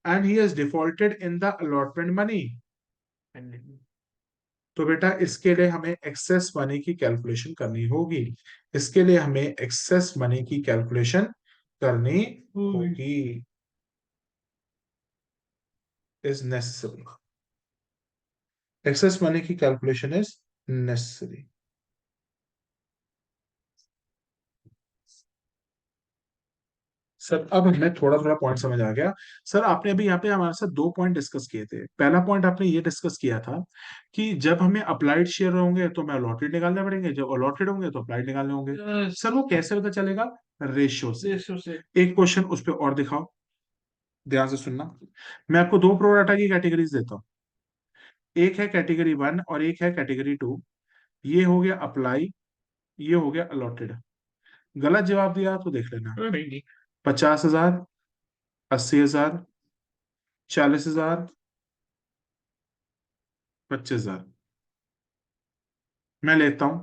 and he has defaulted in the allotment money. तो बेटा इसके लिए हमें एक्सेस मनी की कैलकुलेशन करनी होगी, इसके लिए हमें एक्सेस मनी की कैलकुलेशन करनी होगी, इज नेसेसरी। एक्सेस मनी की कैलकुलेशन इज नेसेसरी। सर अब हमें थोड़ा थोड़ा पॉइंट समझ आ गया। सर आपने अभी यहाँ पे हमारे साथ 2 पॉइंट डिस्कस किए थे। पहला पॉइंट आपने ये डिस्कस किया था कि जब हमें अप्लाइड शेयर होंगे तो हमें अलॉटेड निकालने पड़ेंगे, जब अलॉटेड होंगे तो अप्लाइड निकालने होंगे। यस। सर वो कैसे पता चलेगा? रेशियो से। रेशियो से। एक क्वेश्चन उस पर और दिखाओ, ध्यान से सुनना। मैं आपको दो प्रोराटा की कैटेगरीज देता हूँ, एक है कैटेगरी वन और एक है कैटेगरी टू। ये हो गया अप्लाई, ये हो गया अलॉटेड। गलत जवाब दिया तो देख लेना। नहीं नहीं। 50,000, 80,000, 40,000, 25,000। मैं लेता हूं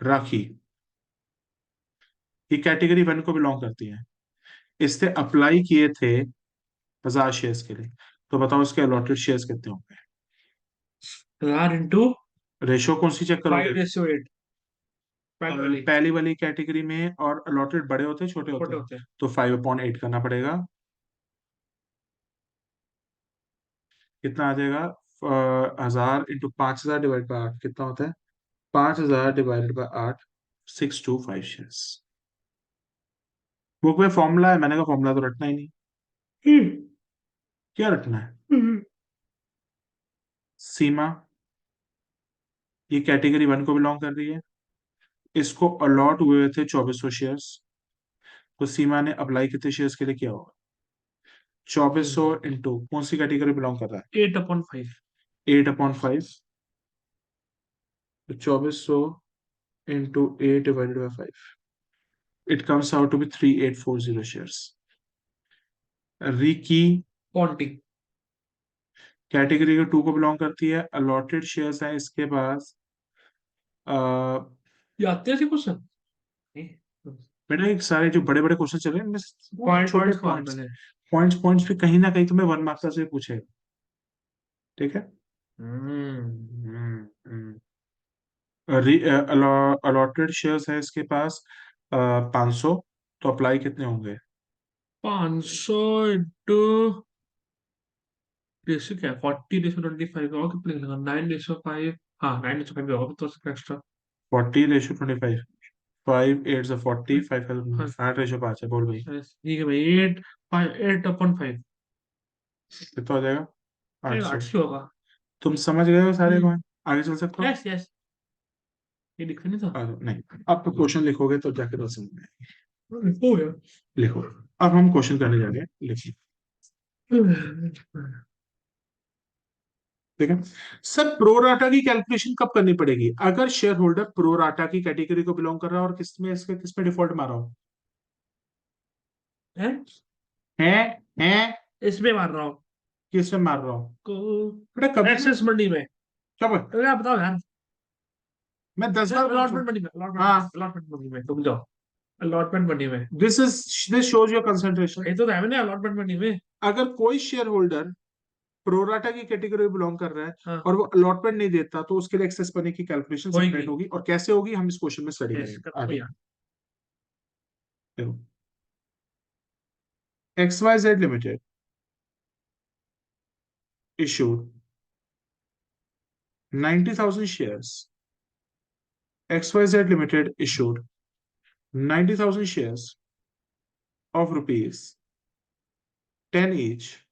राखी, ये कैटेगरी वन को बिलोंग करती है। इसने अप्लाई किए थे 1,000 शेयर्स के लिए, तो बताओ इसके अलॉटेड शेयर्स कितने होंगे? 1000 × रेशो कौन सी चेक करोगे? 5:8। पहले वाली। पहली वाली कैटेगरी में और अलॉटेड बड़े होते हैं छोटे होते छोटे हैं? होते हैं। तो 5/8 करना पड़ेगा। कितना आ जाएगा? 1,000 × 5,000 डिवाइड बाय 8 कितना होता है? 5,000 डिवाइडेड बाय 8, 625 शेयर्स। बुक में फॉर्मूला है, मैंने कहा फॉर्मूला तो रटना ही नहीं। हम्म, क्या रटना है? हम्म। सीमा, ये कैटेगरी वन को बिलोंग कर रही है, इसको अलॉट हुए थे 2,400 शेयर्स। तो सीमा ने अप्लाई कितने शेयर्स के लिए किया होगा? 2,400 इंटू कौन सी कैटेगरी बिलोंग कर रहा 8/5। है? 8/5। तो 2,400 into 8/5, it comes out to be 3,840 shares. Ricky Ponting. Category के टू को बिलोंग करती है, अलॉटेड शेयर्स है इसके पास। ये आते हैं क्वेश्चन। बेटा एक सारे जो बड़े बड़े क्वेश्चन चल रहे हैं इनमें से पॉइंट छोटे पॉइंट्स मार पॉइंट्स, पहले। पॉइंट्स पॉइंट्स पे कहीं ना कहीं तुम्हें 1 मार्क्स से पूछेगा। ठीक है। हम्म। अलॉटेड शेयर्स है इसके पास 500, तो अप्लाई कितने होंगे? 500 इंटू रेशियो क्या है? 40:25 होगा, कितने का? 9:5। हाँ, 9:5 होगा तो एक्स्ट्रा। 40:25, 5 8 40, 5 हाँ। 8:5 है, बोल भाई। ठीक है भाई। 8/5। कितना हो जाएगा? 800। 8 ही होगा। तुम समझ गए हो सारे हम्म। पॉइंट, आगे चल सकते हो? Yes yes. ये दिखता नहीं था। नहीं, अब तो क्वेश्चन लिखोगे तो जाके तो समझ में आएगा। हो गया। लिखो, अब हम क्वेश्चन करने जा रहे हैं, लिखिए। ठीक है सर, प्रोराटा की कैलकुलेशन कब करनी पड़ेगी? अगर शेयर होल्डर प्रोराटा की कैटेगरी को बिलोंग कर रहा है और किसमें डिफॉल्ट मारा हो? है। है है इसमें मार रहा हूँ। किसमें मार रहा हूँ? को बेटा कभी भी एक्सेस मंडी में। क्या अरे आप बताओ यार। मैं 10 बार बोल चुका अलॉटमेंट मंडी में। हाँ। अलॉटमेंट मंडी में तुम जाओ। अलॉटमेंट मंडी में। This shows your concentration. ये तो है ना अलॉटमेंट मंडी में। अगर कोई शेयर होल्डर प्रोराटा की कैटेगरी में बिलोंग कर रहा है हाँ। और वो अलॉटमेंट नहीं देता, तो उसके लिए एक्सेस मनी की कैलकुलेशन होगी। सेपरेट होगी, और कैसे होगी हम इस क्वेश्चन में स्टडी यस करेंगे कर आगे। यार। देखो, XYZ limited issued 90,000 shares. XYZ Limited issued 90,000 shares of rupees 10 each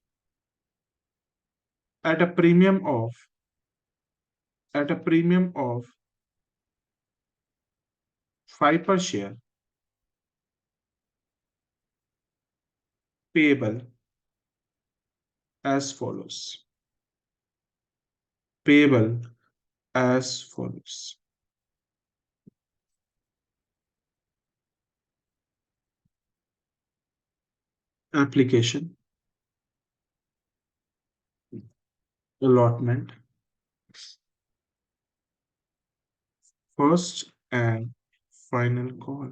at a premium of 5 per share, payable as follows. Payable as follows. Application, allotment, first and final call.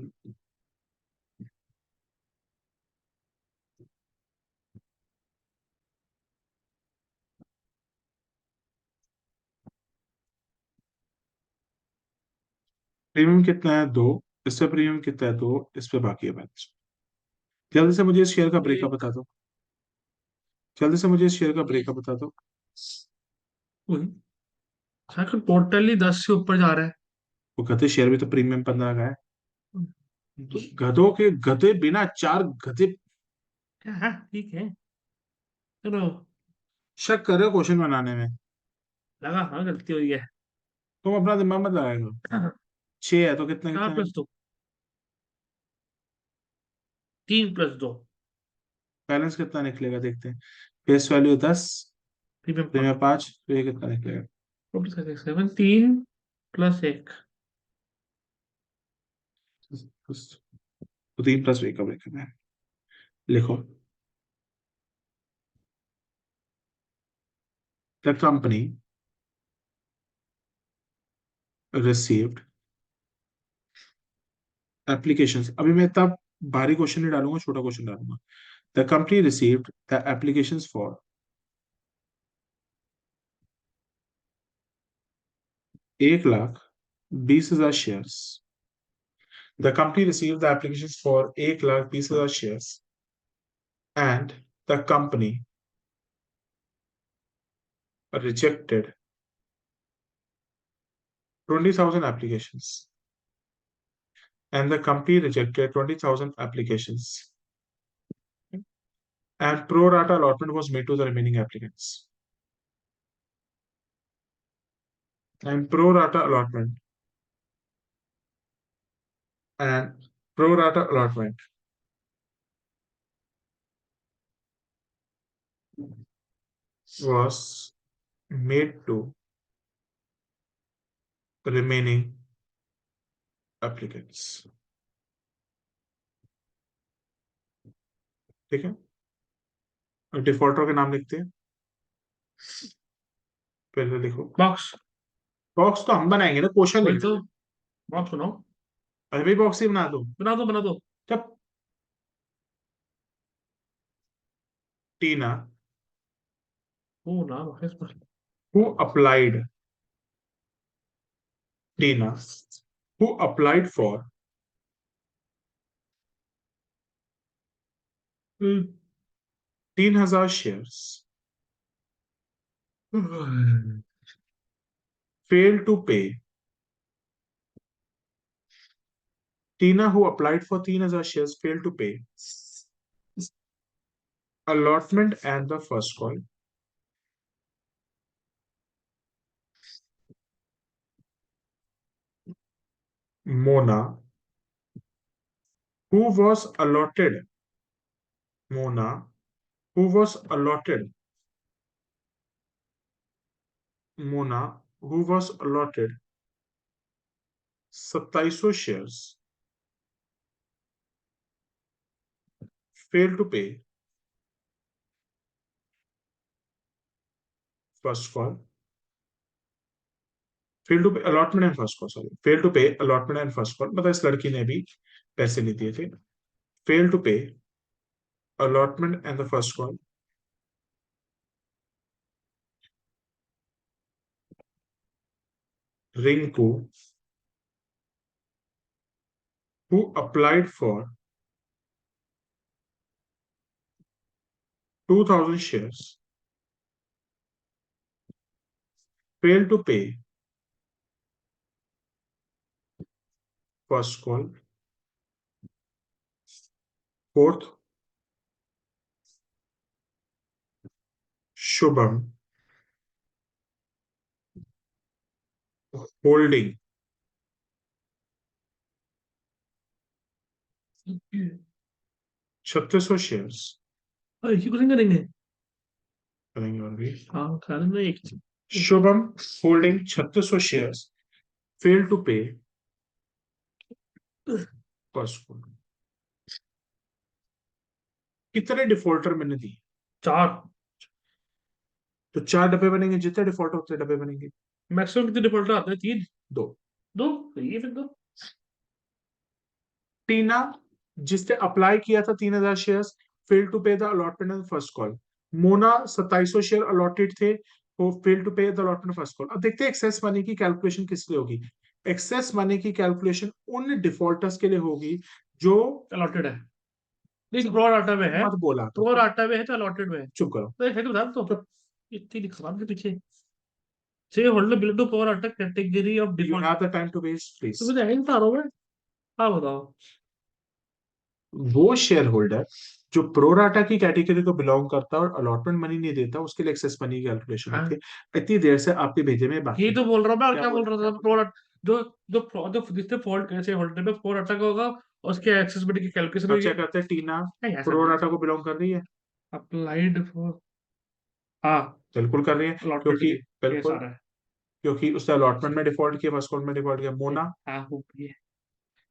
Premium कितना है? 2। इस पे premium कितना है? 2। इस पे बाकी है बैलेंस। जल्दी से मुझे इस शेयर का ये ब्रेकअप बता दो। जल्दी से मुझे इस शेयर का ब्रेकअप बता दो। टोटली 10 से ऊपर जा रहा है। वो गधे शेयर भी तो प्रीमियम 15 का है। तो ये गधों के गधे बिना चार गधे क्या है? ठीक है। चलो। शक कर रहे हो क्वेश्चन बनाने में? लगा हाँ गलती हुई है। तुम अपना दिमाग मत लगाएगा। 6 है तो कितना चार कितना है? प्लस दो 3+2। बैलेंस कितना निकलेगा देखते हैं। फेस वैल्यू 10, प्रीमियम प्रीमियम 5, तो ये कितना निकलेगा? 7, 3+1। तो 3+1 का ब्रेकअप है, लिखो। द कंपनी रिसीव्ड एप्लीकेशंस, अभी मैं इतना भारी क्वेश्चन नहीं डालूंगा, छोटा क्वेश्चन डालूंगा। The company received the applications for 1,20,000 shares. The company received the applications for 1,20,000 shares and the company rejected 20,000 applications, and the company rejected 20,000 applications, and pro rata allotment was made to the remaining applicants. And pro rata allotment and pro rata allotment was made to the remaining applicants. ठीक है, और defaulter के नाम लिखते हैं, पहले लिखो। Box. Box तो हम बनाएंगे ना, क्वेश्चन वही लिख तो। दो। बॉक्स बनाओ। अरे भाई बॉक्स ही बना दो। बना दो, बना दो। जब टीना वो ना वापस पर। who applied Tina who applied for 3,000 shares failed to pay. Tina who applied for 3,000 shares failed to pay allotment and the first call. Mona who was allotted Mona who was allotted Mona who was allotted 2,700 shares failed to pay first call. Failed to pay allotment and first call, sorry, failed to pay allotment and first call, मतलब इस लड़की ने भी पैसे नहीं दिए थे। failed to pay allotment and the first call. Rinku who applied for 2,000 shares failed to pay first call. Fourth, Shubham holding 3,600 shares, इसी को नहीं करेंगे। करेंगे और भी। हाँ, खाने में एक। Shubham holding 3,600 shares failed to pay first call. कितने डिफॉल्टर मैंने दी? 4। तो 4 डब्बे बनेंगे, जितने डिफॉल्टर उतने डब्बे बनेंगे। मैक्सिमम कितने डिफॉल्टर आते हैं? 3। 2। 2 ये फिर दो। टीना जिसने अप्लाई किया था 3,000 shares, fail to pay the allotment on first call. Mona 2,700 share allotted थे, वो fail to pay the allotment first call. अब देखते हैं एक्सेस मनी की कैलकुलेशन किस लिए होगी। एक्सेस मनी की कैलकुलेशन उन डिफॉल्टर्स के लिए होगी जो अलॉटेड है। नहीं, प्रो राटा में है। मत बोला तो प्रो राटा में है तो अलॉटेड में है। चुप करो। तो है तो बता तो। इतनी दिखा के पीछे से holder belong to pro rata category of you default. Have the time to waste please. तो मुझे नहीं बता रहा हूँ मैं। हाँ बताओ। वो शेयर होल्डर जो प्रोराटा की कैटेगरी को बिलोंग करता है और अलॉटमेंट मनी नहीं देता, उसके लिए एक्सेस मनी की कैलकुलेशन हाँ, होती है। इतनी देर से आपके भेजे में बाकी यही तो बोल रहा हूँ मैं। और क्या क्या बोल बोल रहा था? प्रो जो जो जिसने फॉल्ट कैसे होल्डर में प्रो राटा का होगा उसके एक्सेसिबिलिटी की कैलकुलेशन अब हुई है। चेक करते हैं टीना नहीं ऐसा प्रो नहीं। डाटा को बिलोंग कर रही है। अप्लाइड फॉर, हाँ, बिल्कुल कर रही है, अलॉटमेंट क्योंकि की केस आ बिल्कुल, रहा है। क्योंकि उसने अलॉटमेंट में डिफॉल्ट किया, फर्स्ट कॉल में डिफॉल्ट किया। मोना, हाँ हो गई है।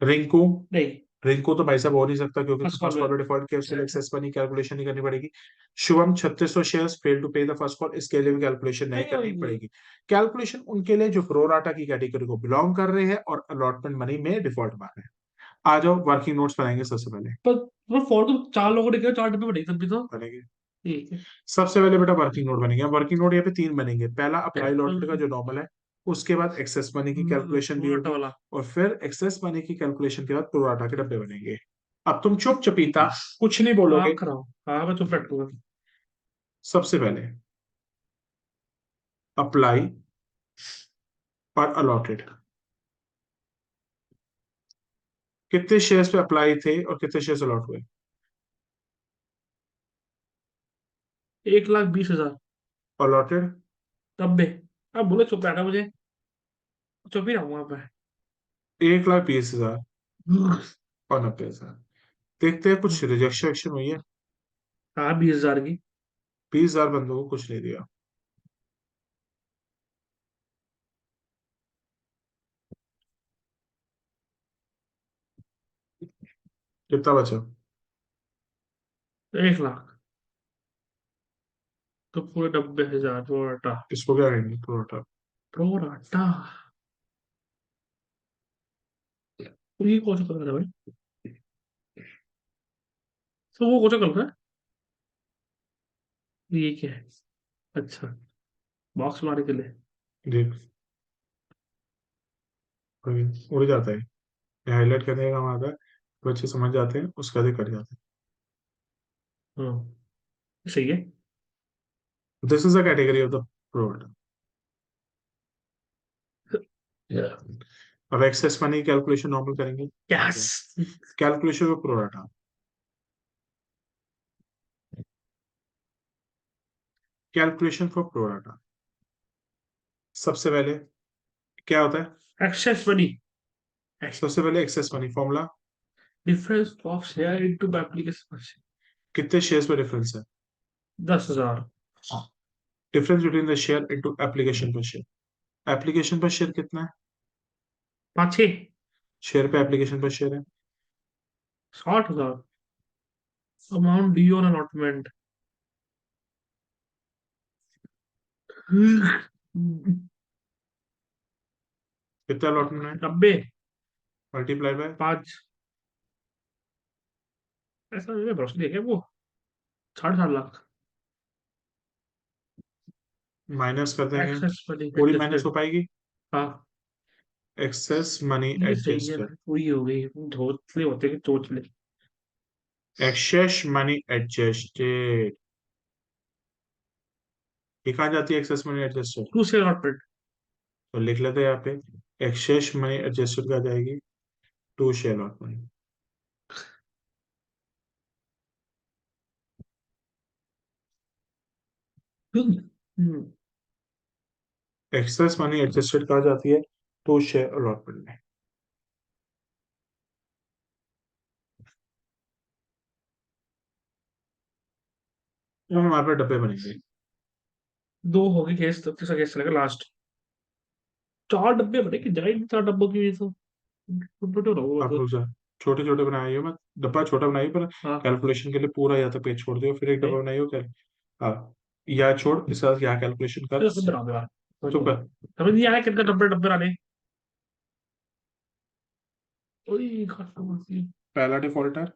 रिंकू, नहीं, रिंकू तो भाई साहब हो नहीं सकता क्योंकि फर्स्ट कॉल फर्स्ट में। कॉल में डिफॉल्ट किया, उसके लिए एक्सेस मनी कैलकुलेशन नहीं करनी पड़ेगी। Shubham 3600 shares fail to pay the first call, इसके लिए भी कैलकुलेशन नहीं नहीं करनी होगी। पड़ेगी। कैलकुलेशन उनके लिए जो प्रो राटा की कैटेगरी को बिलोंग कर रहे हैं और अलॉटमेंट मनी में डिफॉल्ट मार रहे हैं। आ जाओ, वर्किंग नोट्स बनाएंगे सबसे पहले। पर फॉर तो 4 लोगों ने किया, 4 डब्बे बने तब भी तो। बनेंगे, ठीक है। सबसे पहले बेटा वर्किंग नोट बनेंगे। वर्किंग नोट यहाँ पे 3 बनेंगे। पहला अप्लाई कैपिटल लॉटेड का जो नॉर्मल है, उसके बाद एक्सेस मनी की कैलकुलेशन भी मोटा होगी, वाला। और फिर एक्सेस मनी की कैलकुलेशन के बाद प्रोराटा के डब्बे बनेंगे। अब तुम चुप चपीता कुछ नहीं बोलोगे। आप कराओ। हाँ मैं चुप बैठूंगा। सबसे पहले अप्लाई और अलॉटेड, कितने शेयर्स पे अप्लाई थे और कितने शेयर्स अलॉट हुए? 1,20,000। अलॉटेड डब्बे। अब बोले चुप बैठा मुझे, चुप ही रहूंगा मैं। 1,20,000 और 90,000। देखते हैं कुछ रिजेक्शन हुई है। हाँ 20,000 की। 20,000 बंदों को कुछ नहीं दिया। कितना बचा? 1 लाख। तो पूरे 90,000 प्रोराटा। इसको क्या कहेंगे? प्रोराटा। प्रोराटा। तो ये कौन सा कलर है भाई? तो वो कौन सा कलर है? ये क्या है? अच्छा, बॉक्स मारने के लिए। देख, उड़ जाता है। हाईलाइट करने का काम आता है, बच्चे समझ जाते हैं, उसका भी कट जाता हाँ सही है। है। This is a category of the product. अब एक्सेस मनी कैलकुलेशन नॉर्मल करेंगे। Yes. Calculation of pro rata, calculation for pro rata. सबसे पहले क्या होता है? Excess money. सबसे पहले excess money formula. Difference of share into application. कितने शेयर्स पर डिफरेंस है? 10,000। Difference between the share into application per share. Application per share कितना है? 5-6। शेयर पे एप्लीकेशन पर शेयर है। 60,000। Amount due on allotment. कितना अलॉटमेंट है? 90। Multiply by 5। ऐसा मैंने भरोसा नहीं है क्या वो? 7.5 लाख। माइनस कर देंगे। एक्सेस मनी पूरी माइनस एडजस्टेड। हो पाएगी। हाँ एक्सेस मनी ये सही है, एडजस्टेड। पूरी हो गई। धोतले होते कि चोचले। एक्सेस मनी एडजस्टेड, ये कहाँ जाती है एक्सेस मनी एडजस्टेड? टू से अलॉटमेंट। तो लिख लेते हैं यहाँ पे, एक्सेस मनी एडजस्टेड कहाँ जाएगी? To share allotment. Excess money adjusted कहाँ जाती है? टू शेयर अलॉटमेंट में। अब हमारे पास डब्बे बनेंगे। दो हो गए केस, तो तीसरा केस चलेगा लास्ट। 4 डब्बे बने कि जाए 4 डब्बों की वजह से। छोटे रहो आप तो। लोग छोटे छोटे बनाए हो, मैं डब्बा छोटा बनाइए पर हाँ। कैलकुलेशन के लिए पूरा या तो पेज छोड़ दियो, फिर एक डब्बा नहीं, बनाइए हो क्या। हाँ, या छोड़ इसके बाद यहाँ कैलकुलेशन कर। फिर बना दो यार। चुप कर। समझ नहीं आया कितने डब्बे डब्बे डाले। ओए खत्म। पहला डिफॉल्टर,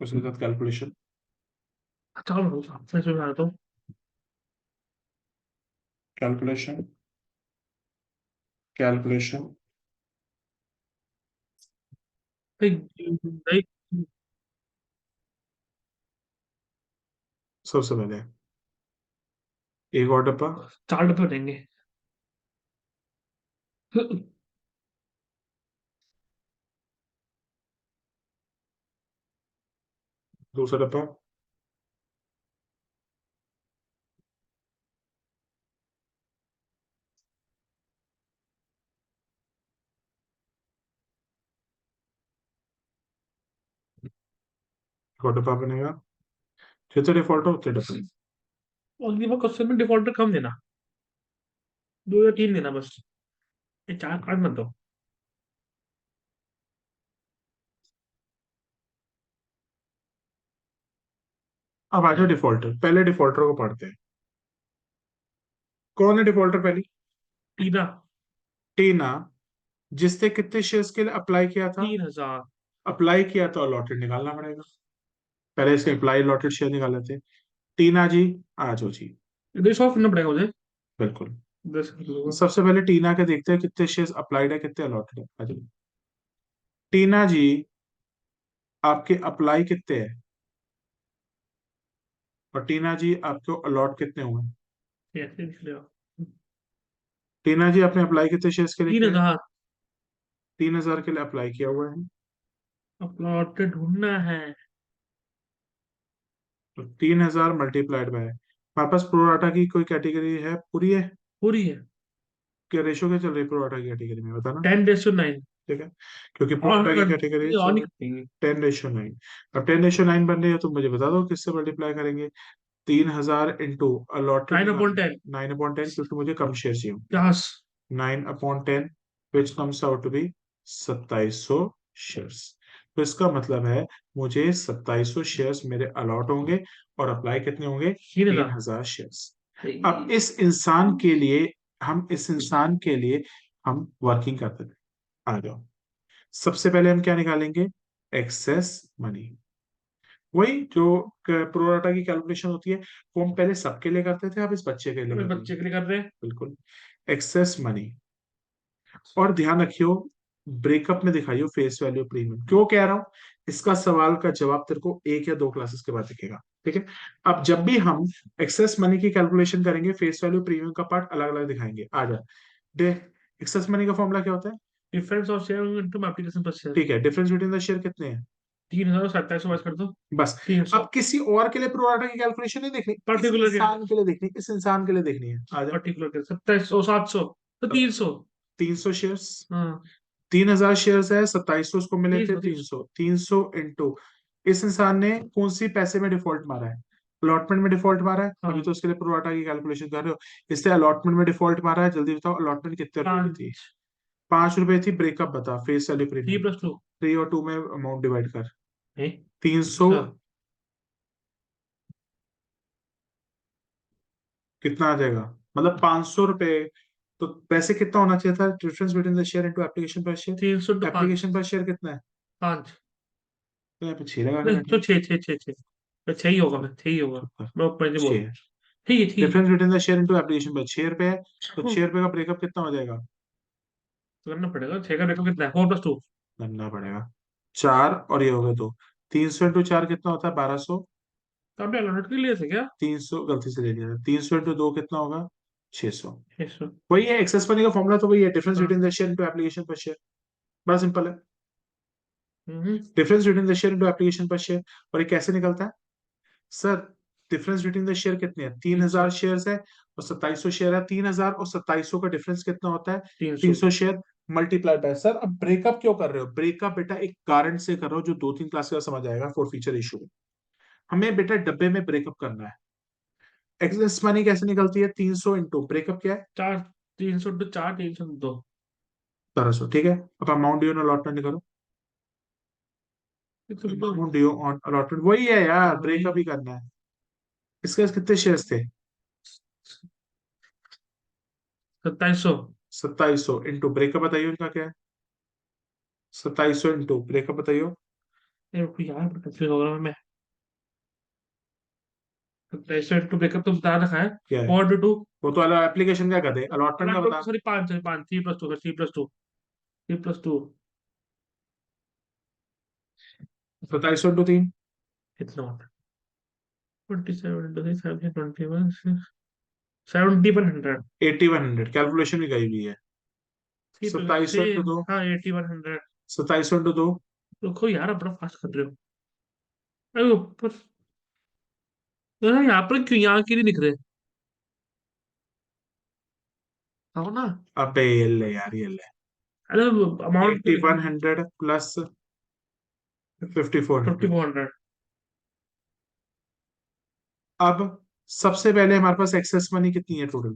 उसके साथ कैलकुलेशन। चलो मैं इसमें आता हूँ। Calculation, calculation. नहीं, नहीं, सबसे पहले एक और डब्बा, 4 डब्बे बनेंगे। दूसरा डब्बा, डिफॉल्टर बनेगा, जितने डिफॉल्टर उतने डबल। अगली बार क्वेश्चन में डिफॉल्टर कम देना, 2 या 3 देना बस, ये 4 5 मत दो। अब आ जाओ डिफॉल्टर, पहले डिफॉल्टर को पढ़ते हैं। कौन है डिफॉल्टर पहली? टीना। टीना। जिसने कितने शेयर्स के लिए अप्लाई किया था? 3,000। अप्लाई किया तो अलॉटेड निकालना पड़ेगा, पहले इसके अप्लाई अलॉटेड शेयर निकाले थे। टीना जी, आ जाओ जी। रेस ऑफ करना पड़ेगा मुझे। बिल्कुल। 10 किलो सबसे पहले टीना के देखते हैं कितने शेयर्स अप्लाइड है, कितने अलॉटेड है। आ जाओ टीना जी, आपके अप्लाई कितने हैं, और टीना जी आपको अलॉट कितने हुए? ऐसे निकलेगा। टीना जी, आपने अप्लाई कितने शेयर्स के लिए तीन किया है? हजार 3,000 के लिए अप्लाई किया हुआ है। अपना ढूंढना है। तो 3,000 मल्टीप्लाइड बाय, हमारे पास प्रोराटा की कोई कैटेगरी है पूरी है? पूरी है। क्या रेशो क्या चल रही है प्रोराटा की कैटेगरी में, बताना। 10:9। ठीक है, क्योंकि और प्रोराटा की कैटेगरी और चल नहीं रही करेंगे। 10:9। अब 10:9 बन रही है, तो मुझे बता दो किससे मल्टीप्लाई करेंगे। 3,000 इंटू अलॉटेड 9/10। 9/10, क्योंकि मुझे कम शेयर चाहिए। 10। 9/10 which comes out to be 2700 shares. तो इसका मतलब है मुझे 2700 शेयर्स मेरे अलॉट होंगे, और अप्लाई कितने होंगे? 3,000। 3,000 शेयर्स। अब इस इंसान के लिए हम वर्किंग करते थे। आ जाओ, सबसे पहले हम क्या निकालेंगे? Excess money. वही जो प्रोराटा की कैलकुलेशन होती है, वो हम पहले सबके लिए करते थे, अब इस बच्चे के लिए अभी करेंगे। बच्चे के लिए कर रहे हैं। बिल्कुल। Excess money. और ध्यान रखियो, ब्रेकअप में दिखाइयो फेस वैल्यू प्रीमियम। क्यों कह रहा हूं? इसका सवाल का जवाब तेरे को 1 या 2 क्लासेस के बाद दिखेगा। ठीक है। अब जब भी हम एक्सेस मनी की कैलकुलेशन करेंगे, फेस वैल्यू प्रीमियम का पार्ट अलग अलग दिखाएंगे। आ जा देख, एक्सेस मनी का फॉर्मूला क्या होता है? Difference of share into application per share. ठीक है, डिफरेंस बिटवीन द शेयर कितने हैं? 3,000 2700 कर दो। बस। 300। अब किसी और के लिए प्रोराटा की कैलकुलेशन नहीं देखनी, इस पर्टिकुलर के। इंसान के लिए देखनी, इस इंसान के लिए देखनी है। आ जा। पर्टिकुलर के 2700 700, तो 300। 300 शेयर्स। हाँ। 3,000 शेयर्स है, 2700 उसको मिले थे। 300 तीन 300। सौ 300 इंटू, इस इंसान ने कौन सी पैसे में डिफॉल्ट मारा है? अलॉटमेंट में डिफॉल्ट मारा है, अभी हाँ। तो उसके लिए प्रोराटा की कैलकुलेशन कर रहे हो। इससे अलॉटमेंट में डिफॉल्ट मारा है, जल्दी बताओ अलॉटमेंट कितने रुपए की थी? 5। 5 रुपए थी। ब्रेकअप बता, face value three premium. Plus two 3 और 2 में अमाउंट डिवाइड कर। है। 300 अच्छा। कितना आ जाएगा? मतलब 500 रुपए। तो पैसे कितना होना चाहिए था difference between the share into application पर 300 × 5। एप्लीकेशन पर शेयर कितना है? 5। तो यहाँ पे 6 लगा के नहीं बैठे तो 6 6 6 6। तो 6 ही होगा, फिर 6 ही होगा। हैं। मैं ऊपर से बोल। 6। ठीक है, ठीक difference between the share into application पर 6 रुपए है, तो है। 6 रुपए का ब्रेकअप कितना हो जाएगा? तो करना पड़ेगा, 6 का रेटो कितना है? 4+2। करना पड़ेगा। 4 और ये हो गए 2। 300 इंटू 4 कितना होता है? 1200। तो आपने अलर्ट के लिए थे क्या? 300 गलती से ले लिया था। 300 इंटू 2 कितना होगा? 600। 600। वही है एक्सेस मनी का फॉर्मूला, तो वही है डिफरेंस हाँ। Between the share into application per share. बड़ा सिंपल है। हम्म। Difference between the share into application per share. और ये कैसे निकलता है sir? Difference between the share कितने हैं? 300। 3,000 शेयर है, और 2700 शेयर है। 3,000 और 2700 का डिफरेंस कितना होता है? 300। 300 शेयर मल्टीप्लाई बाय। सर अब ब्रेकअप क्यों कर रहे हो? ब्रेकअप बेटा एक कारण से कर रहा हो, जो 2-3 क्लास का समझ आएगा फॉर फ्यूचर इशू। हमें बेटा डब्बे में ब्रेकअप करना है। एक्सेस मनी कैसे निकलती है? 300 इंटू ब्रेकअप क्या है? 4। 300 × 4 302। 1200। ठीक है, अब अमाउंट ड्यू ऑन अलॉटमेंट निकालो। 102। अमाउंट ड्यू ऑन अलॉटमेंट वही है यार, हाँ, वही। ब्रेकअप ही करना है। इसके पास कितने शेयर्स थे? 2700। 2700 इंटू ब्रेकअप बताइए उनका क्या है? 2700 इंटू ब्रेकअप बताइए। यार कंफ्यूज हो रहा हूँ मैं। 2700 ब्रेकअप तो बता रखा है। क्या है? 4 × 2। वो तो एप्लीकेशन क्या कर दे, अलॉटमेंट का बता। सॉरी, 5 3+2 3+2 3+2। 2700 इंटू 3। कितना होता है? 27 × 3 7 21 7100। 8100 कैलकुलेशन भी गई हुई है। Three plus 2700 into 2। हाँ 8100। 2700 इंटू 2। रुको यार, आप बड़ा फास्ट कर रहे हो। अरे ऊपर। यार यहाँ पर क्यों, यहाँ क्यों नहीं दिख रहे? आओ ना। अबे ये ले यार, ये ले। अरे अमाउंट क्यों एट्टी दिख वन रहा है? Hundred plus 5400। 5400। अब सबसे पहले हमारे पास एक्सेस मनी कितनी है टोटल?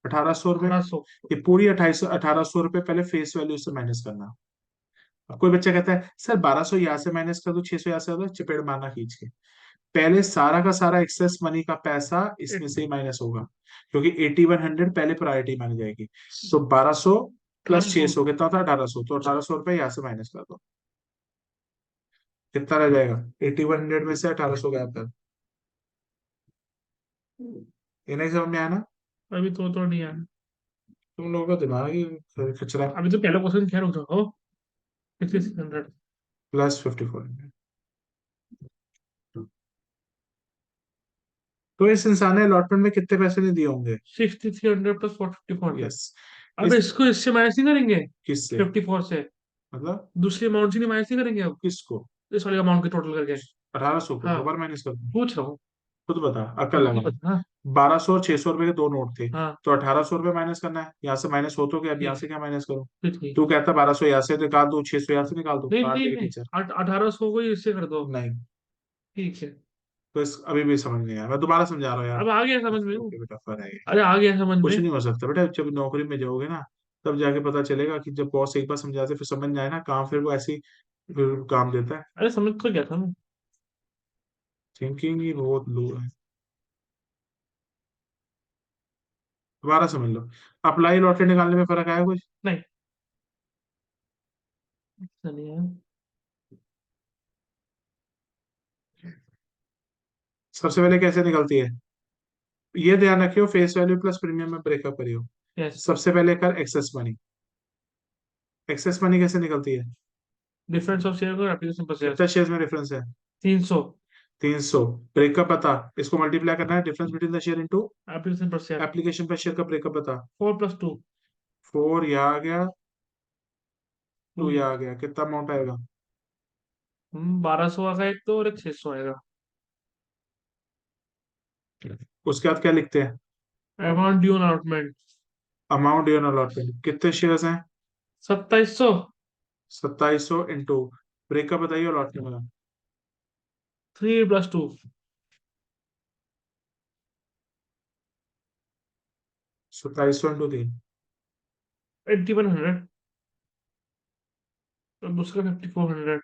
1800 रुपये। 1800। ये पूरी 2800 1800 रुपये पहले फेस वैल्यू से माइनस करना। अब कोई बच्चा कहता है सर 1200 यहाँ से माइनस कर दो, 600 यहाँ से कर दो, चपेट मारना खींच के। पहले सारा का सारा एक्सेस मनी का पैसा इसमें से ही माइनस होगा, क्योंकि 8100 पहले प्रायोरिटी मानी जाएगी। तो 1200 प्लस 600 कितना था? 1800। तो 1800 रुपये यहाँ से माइनस कर दो, कितना रह जाएगा? 8100 में से 1800 गया था। ये नहीं समझ में आया ना? अभी तो नहीं आया। तुम लोगों का दिमाग ही खचरा। अभी तो पहला क्वेश्चन क्या रुक जाओ। 6600। प्लस 5400। तो इस इंसान ने अलॉटमेंट में कितने पैसे नहीं दिए होंगे? 6300 प्लस 45400। यस। अब इस इसको इससे माइनस नहीं करेंगे? किससे? 54 से मतलब दूसरी अमाउंट से नहीं माइनस नहीं करेंगे अब? किसको? इस वाली अमाउंट के टोटल करके। 1800 को हाँ, दो बार माइनस कर दो। पूछ रहा हूँ। खुद बता, अकल अब लगा। नहीं पता। हाँ। 1200 और 600 रुपए के दो नोट थे, हाँ। तो 1800 रुपये माइनस करना है। यहाँ से माइनस हो तो गया, अब यहाँ ठीक से क्या माइनस करो? है, ठीक। तू कहता 1200 यहाँ से निकाल दो, 600 यहाँ से निकाल दो, नहीं काट नहीं देगी नहीं, टीचर। 1800 को ही इससे कर दो। नहीं। ठीक है। तो इस अभी भी समझ नहीं आया, मैं दोबारा समझा रहा हूँ यार। अब आ गया समझ में। ओके बेटा, फन है ये। अरे आ गया समझ कुछ में। नहीं हो सकता बेटा, जब नौकरी में जाओगे ना, तब जाके पता चलेगा कि जब बॉस एक बार समझाते फिर समझ में आए ना काम, फिर वो ऐसी फिर काम देता है। अरे समझ तो गया था मैं। थिंकिंग ही बहुत लो है। दोबारा समझ लो। अप्लाई लॉटरी निकालने में फर्क आया कुछ? नहीं, ऐसा नहीं है। सबसे पहले कैसे निकलती है? ये ध्यान रखियो, फेस वैल्यू प्लस प्रीमियम में ब्रेकअप करियो। यस। सबसे पहले कर एक्सेस मनी। एक्सेस मनी कैसे निकलती है? डिफरेंस ऑफ शेयर को एप्लीकेशन पर शेयर। कितना शेयर में डिफरेंस है? 300। 300। ब्रेकअप बता। इसको मल्टीप्लाई करना है, difference between the share into application per share. Application per share का ब्रेकअप बता। 4+2। 4 यहाँ आ गया, 2 टू। यहाँ आ गया, कितना अमाउंट आएगा? 1200 आएगा एक तो, और एक 600 आएगा। उसके बाद क्या लिखते हैं? Amount due allotment. Amount due allotment कितने शेयर्स हैं? 2700। 2700 इंटू ब्रेकअप बताइए अलॉटमेंट का। 3+2। 2700 इंटू 3। 8100। और दूसरा 5400।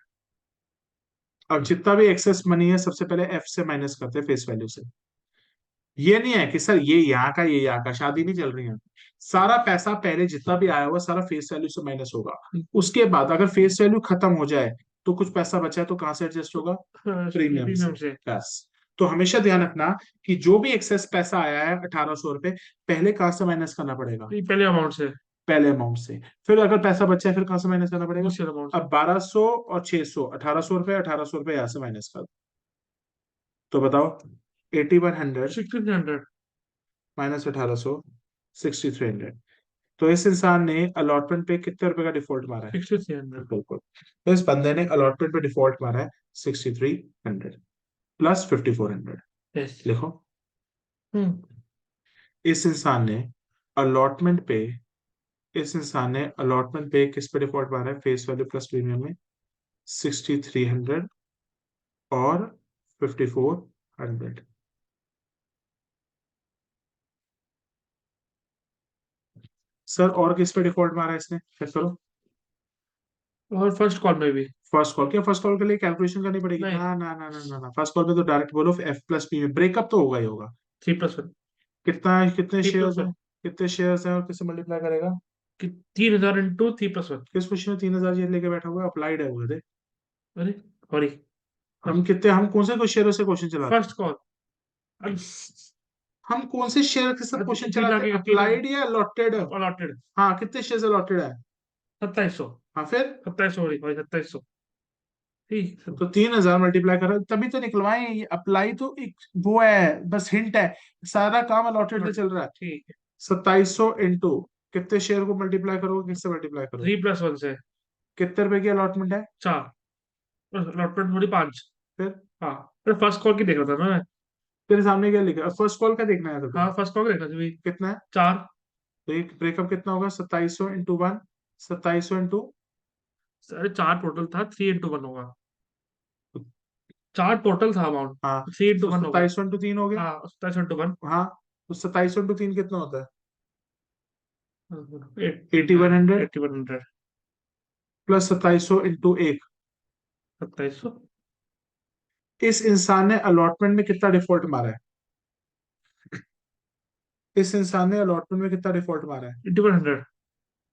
अब जितना भी एक्सेस मनी है सबसे पहले एफ से माइनस करते हैं, फेस वैल्यू से। ये नहीं है कि सर ये यहाँ का, ये यहाँ का, शादी नहीं चल रही है। सारा पैसा पहले जितना भी आया हुआ सारा फेस वैल्यू से माइनस होगा। उसके बाद अगर फेस वैल्यू खत्म हो जाए तो कुछ पैसा बचा है तो कहां से एडजस्ट होगा? प्रीमियम से। प्रीमियम से। बस। तो हमेशा ध्यान रखना कि जो भी एक्सेस पैसा आया है 1800 रुपये, पहले कहां से माइनस करना पड़ेगा? पहले अमाउंट से। पहले अमाउंट से। फिर अगर पैसा बचा है फिर कहां से माइनस करना पड़ेगा? दूसरे अमाउंट से। अब 1200 और 600, 1800 रुपये, 1800 रुपये यहां से माइनस कर दो। तो बताओ, 8100 1600। माइनस 1800, 6300। तो इस इंसान ने अलॉटमेंट पे कितने रुपए का डिफॉल्ट मारा है? 6300। बिल्कुल। तो इस बंदे ने अलॉटमेंट पे डिफॉल्ट मारा है 6300 प्लस 5400। यस। लिखो। हम्म। इस इंसान ने अलॉटमेंट पे इस इंसान ने अलॉटमेंट पे किस पे डिफॉल्ट मारा है फेस वैल्यू प्लस प्रीमियम में? 6300 और 5400। सर और किस पे डिफॉल्ट मारा है इसने, चेक करो। और फर्स्ट कॉल में भी। फर्स्ट कॉल, क्या फर्स्ट कॉल के लिए कैलकुलेशन करनी पड़ेगी? नहीं। ना ना ना ना ना ना, फर्स्ट कॉल में तो डायरेक्ट बोलो एफ प्लस पी में ब्रेकअप तो होगा ही होगा। 3+1। कितना है, कितने थ्री शेयर्स प्लस हैं? वन कितने शेयर्स हैं और किससे मल्टीप्लाई करेगा? कि 3000 इंटू 3+1। किस क्वेश्चन में 3000 ये लेके बैठा हुआ है? अप्लाइड है वो दे। अरे सॉरी। हम कौन से शेयरों से क्वेश्चन चलाते हैं? First call. हम कौन से शेयर के साथ क्वेश्चन तीन चलाते हैं? आगे तीन अप्लाइड या अलॉटेड? अलॉटेड। हाँ, कितने शेयर अलॉटेड है? 2700। हाँ फिर। 2700 सॉरी 2700। ठीक। तो 3000 मल्टीप्लाई कर तभी तो निकलवाए, ये अप्लाई तो एक वो है, बस हिंट है। सारा काम अलॉटेड पे चल रहा है। ठीक है। 2700 इंटू कितने शेयर को मल्टीप्लाई करोगे, किससे मल्टीप्लाई करोगे? 3+1 से। कितने रुपए की अलॉटमेंट है? 4। अलॉटमेंट थोड़ी 5। फिर हाँ। फिर फर्स्ट कॉल की देख रहा था मैं। तेरे सामने क्या लिखा है? फर्स्ट कॉल का देखना है तो हाँ, फर्स्ट कॉल की देख रहा था भाई। कितना है? 4। तो एक ब्रेकअप कितना होगा? 2700 इंटू 1। 2700 इंटू अरे 4 टोटल था, 3 इंटू 1 होगा। चार टोटल था अमाउंट, हाँ, 3 into 1 हो गया। 27 इंटू 3 हो गया। हाँ 27 into 1। हाँ, तो 27 इंटू 3 कितना होता है? 80 8100 8100। Plus 2700 into 1। 2700। इस इंसान ने अलॉटमेंट में कितना डिफॉल्ट मारा है? इस इंसान ने अलॉटमेंट में कितना डिफॉल्ट मारा है? 8100।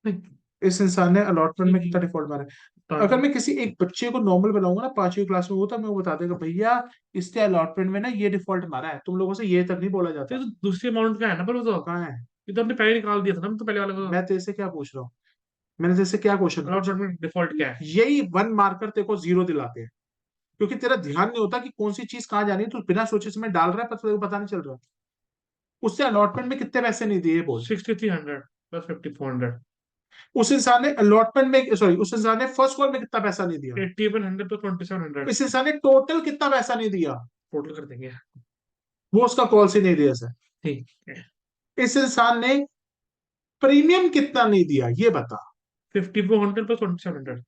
नहीं। इस इंसान ने अलॉटमेंट में ठीक कितना है। डिफॉल्ट मारा है? बता अगर दो। मैं किसी एक बच्चे को नॉर्मल बनाऊंगा ना 5वीं क्लास में, वो तो मैं वो बता देगा भैया इसके अलॉटमेंट में ना ये डिफॉल्ट मारा है, तुम लोगों से ये तक नहीं बोला तो जाता। ये तो दूसरी अमाउंट का है ना, पर वो तो कहाँ है? ये तो हमने पहले निकाल दिया था ना, तो पहले वाले को। मैं तेरे से क्या पूछ रहा हूँ? मैंने तेरे से क्या क्वेश्चन पूछा? अलॉटमेंट में डिफॉल्ट क्या है? यही 1 मार्कर तेरे को 0 दिलाते हैं, क्योंकि तेरा ध्यान नहीं होता कि कौन सी चीज कहाँ जानी है, तो बिना सोचे समय डाल रहा है, पर तेरे को पता नहीं चल रहा। उससे अलॉटमेंट में कितने पैसे नहीं दिए बोल। 6300 प्लस 5400। उस इंसान ने अलॉटमेंट में, सॉरी, उस इंसान ने फर्स्ट कॉल में कितना पैसा नहीं दिया? 8100 प्लस 2700। इस इंसान ने टोटल कितना पैसा नहीं दिया? टोटल कर देंगे। वो उसका कॉल से नहीं दिया सर। ठीक है। इस इंसान ने प्रीमियम कितना नहीं दिया ये बता। 5400 प्लस 2700।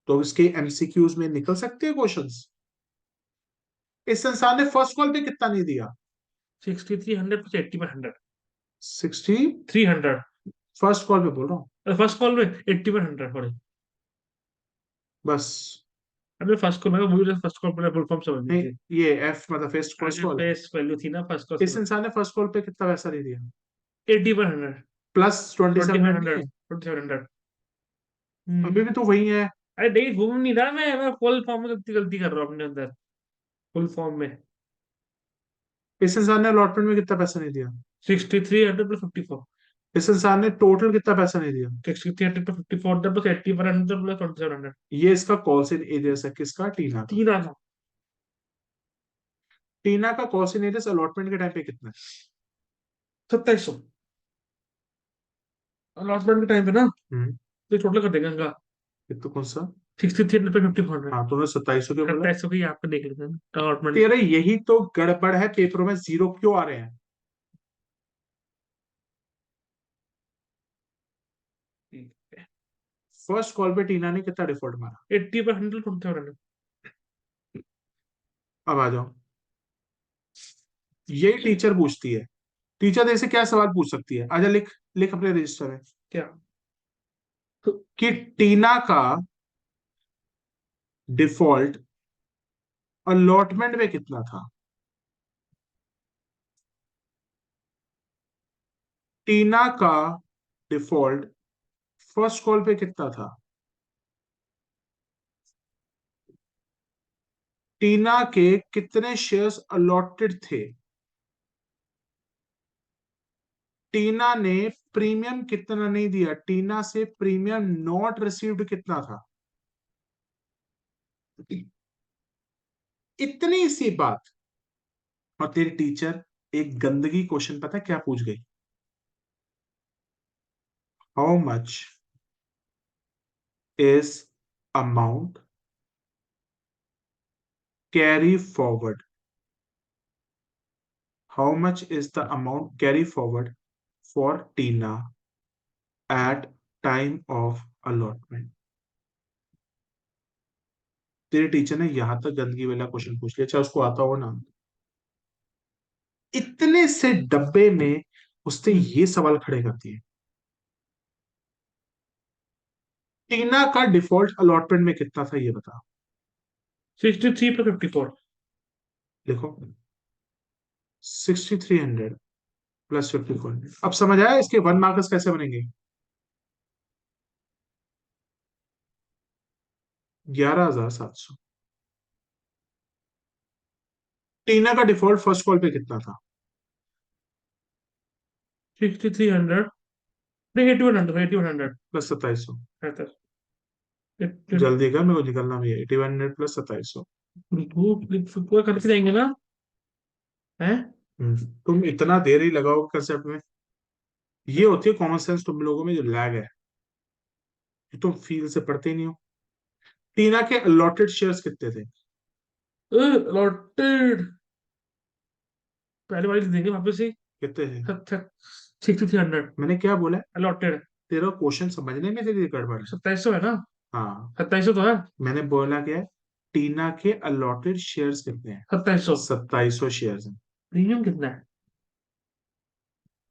तो इसके एमसीक्यूज में निकल सकते हैं क्वेश्चंस। इस इंसान ने फर्स्ट कॉल पे कितना नहीं दिया? 6300 प्लस 8100। 60। 300। फर्स्ट कॉल पे बोल रहा हूँ। फर्स्ट कॉल में 8100 सॉरी। बस। अबे फर्स्ट कॉल में मुझे फर्स्ट कॉल पर फुल फॉर्म समझ नहीं, थी। ये एफ मतलब फर्स्ट फर्स्ट आगे कॉल है। फेस वैल्यू थी ना फर्स्ट कॉल इस में। इंसान ने फर्स्ट कॉल पे कितना पैसा नहीं दिया? 8100। प्लस 2700 नहीं 2500। है? 2700। अभी भी तो वही है। अरे नहीं घूम नहीं रहा मैं फुल फॉर्म में गलती गलती कर रहा हूँ अपने अंदर। फुल फॉर्म में। इस इंसान ने अलॉटमेंट में कितना पैसा नहीं दिया? 6300 प्लस 54। इस इंसान ने टोटल कितना पैसा नहीं दिया? 6300 प्लस 54 प्लस 8100 प्लस 2700। ये इसका कॉल्स इन एरियस है, किसका? टीना का। तीन आना। टीना का कॉल्स इन एरियस अलॉटमेंट के टाइम पे कितना है? 2700। अलॉटमेंट के टाइम पे ना, हम्म। तो टोटल कर देंगे इनका। ये तो कौन सा? 6300 प्लस 5400। हाँ, तूने 2700 क्यों बोला? 2700 की यहाँ पे देख लेते हैं अलॉटमेंट। तेरे यही तो गड़बड़ है, पेपरों में जीरो क्यों आ रहे हैं? ठीक है। फर्स्ट कॉल पे टीना ने कितना डिफॉल्ट मारा? 80% 2700। अब आ जाओ। यही टीचर पूछती है। टीचर तेरे से क्या सवाल पूछ सकती है? आजा लिख। लिख अपने रजिस्टर में क्या? तो कि टीना का डिफॉल्ट अलॉटमेंट में कितना था? टीना का डिफॉल्ट फर्स्ट कॉल पे कितना था? टीना के कितने शेयर्स अलॉटेड थे? टीना ने प्रीमियम कितना नहीं दिया? टीना से प्रीमियम नॉट रिसीव्ड कितना था? इतनी सी बात। और तेरी टीचर एक गंदगी क्वेश्चन पता है क्या पूछ गई? How much is amount carry forward? How much is the amount carry forward for Tina at time of allotment? तेरे टीचर ने यहां तक गंदगी वाला क्वेश्चन पूछ लिया, चाहे उसको आता हो ना। इतने से डब्बे में उसने ये सवाल खड़े कर दिए। टीना का डिफॉल्ट अलॉटमेंट में कितना था ये बता। 63 प्लस 54। देखो, 6300 प्लस 5400। अब समझ आया इसके 1 मार्कर्स कैसे बनेंगे? 11700। टीना का डिफॉल्ट फर्स्ट कॉल पे कितना था? 6300। नहीं 8100 8100। प्लस 2700। रहता जल्दी कर, मेरे को निकलना भी है। 8100 प्लस 2700। पूरा करके जाएंगे ना। है। तुम इतना देर ही लगाओ कंसेप्ट में। ये होती है कॉमन सेंस तुम लोगों में जो लैग है, कि तुम फील से पढ़ते ही नहीं हो। टीना के अलॉटेड शेयर्स कितने थे? लॉटेड। पहले वाली देंगे वापस ही। कितने थे? 6300। मैंने क्या बोला? अलॉटेड। तेरा क्वेश्चन समझने में तेरी गड़बड़ है। 2700 है ना। हाँ, 2700 तो है। मैंने बोला क्या है? टीना के अलॉटेड शेयर्स कितने हैं? 2700। 2700 शेयर्स हैं। प्रीमियम कितना है?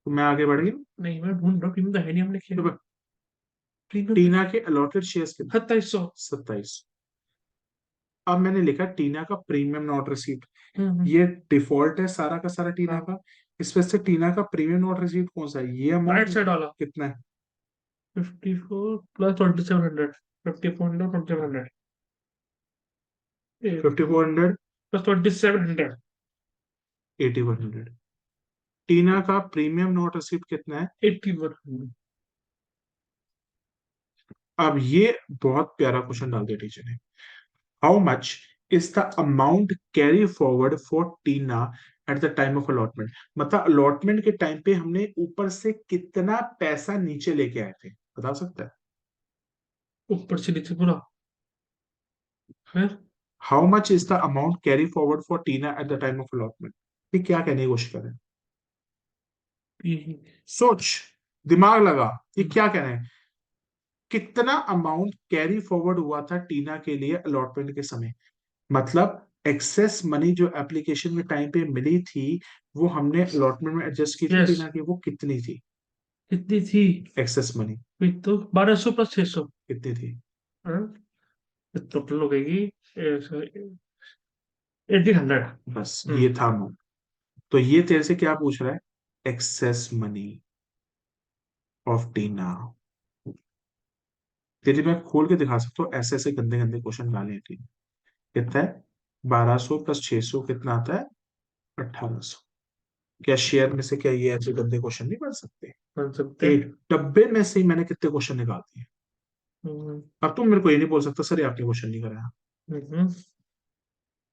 तो मैं आगे बढ़ गई। नहीं, मैं ढूंढ रहा हूँ, प्रीमियम तो है नहीं, हम लिखे। तो प्रीमियम टीना के अलॉटेड शेयर्स कितने? 2700। 27। अब मैंने लिखा टीना का प्रीमियम नॉट रिसीव्ड। हम्म। ये डिफॉल्ट है सारा का सारा टीना हाँ, का। इसमें से टीना का प्रीमियम नॉट रिसीव्ड कौन सा है? ये राइट अमाउंट साइड वाला। कितना है? 54 प्लस 2700। 5400 2700। 5400, प्लस 2700। 8100। टीना का प्रीमियम नॉट रिसीव्ड कितना है? 8100। अब ये बहुत प्यारा क्वेश्चन डाल दिया टीचर ने। How much is the amount carry forward for Tina at the time of allotment? मतलब अलॉटमेंट के टाइम पे हमने ऊपर से कितना पैसा नीचे लेके आए थे, बता सकता है? ऊपर से नीचे पूरा है। How much is the amount carry forward for Tina at the time of allotment? ये क्या कहने की कोशिश कर रहे हैं? हम्म। सोच, दिमाग लगा, ये क्या कहना है? कितना अमाउंट कैरी फॉरवर्ड हुआ था टीना के लिए अलॉटमेंट के समय? मतलब एक्सेस मनी जो एप्लीकेशन के टाइम पे मिली थी, वो हमने अलॉटमेंट में एडजस्ट की थी यस। टीना की, वो कितनी थी? कितनी थी? एक्सेस मनी वही तो 1200 प्लस 600। कितनी थी? टोटल हो गई 1800। बस हम्म। ये था अमाउंट। तो ये तेरे से क्या पूछ रहा है? एक्सेस मनी ऑफ टीना। तेरी मैं खोल के दिखा सकता हूँ, ऐसे ऐसे गंदे गंदे क्वेश्चन डाले हैं टीना। कितना है? 1200 प्लस 600 कितना आता है? 1800। क्या शेयर में से क्या ये ऐसे गंदे क्वेश्चन नहीं बन सकते? बन सकते हैं। एक डब्बे में से ही मैंने कितने क्वेश्चन निकाल दिए। हम्म। अब तुम मेरे को ये नहीं बोल सकता सर ये आपने क्वेश्चन नहीं कराया। हम्म।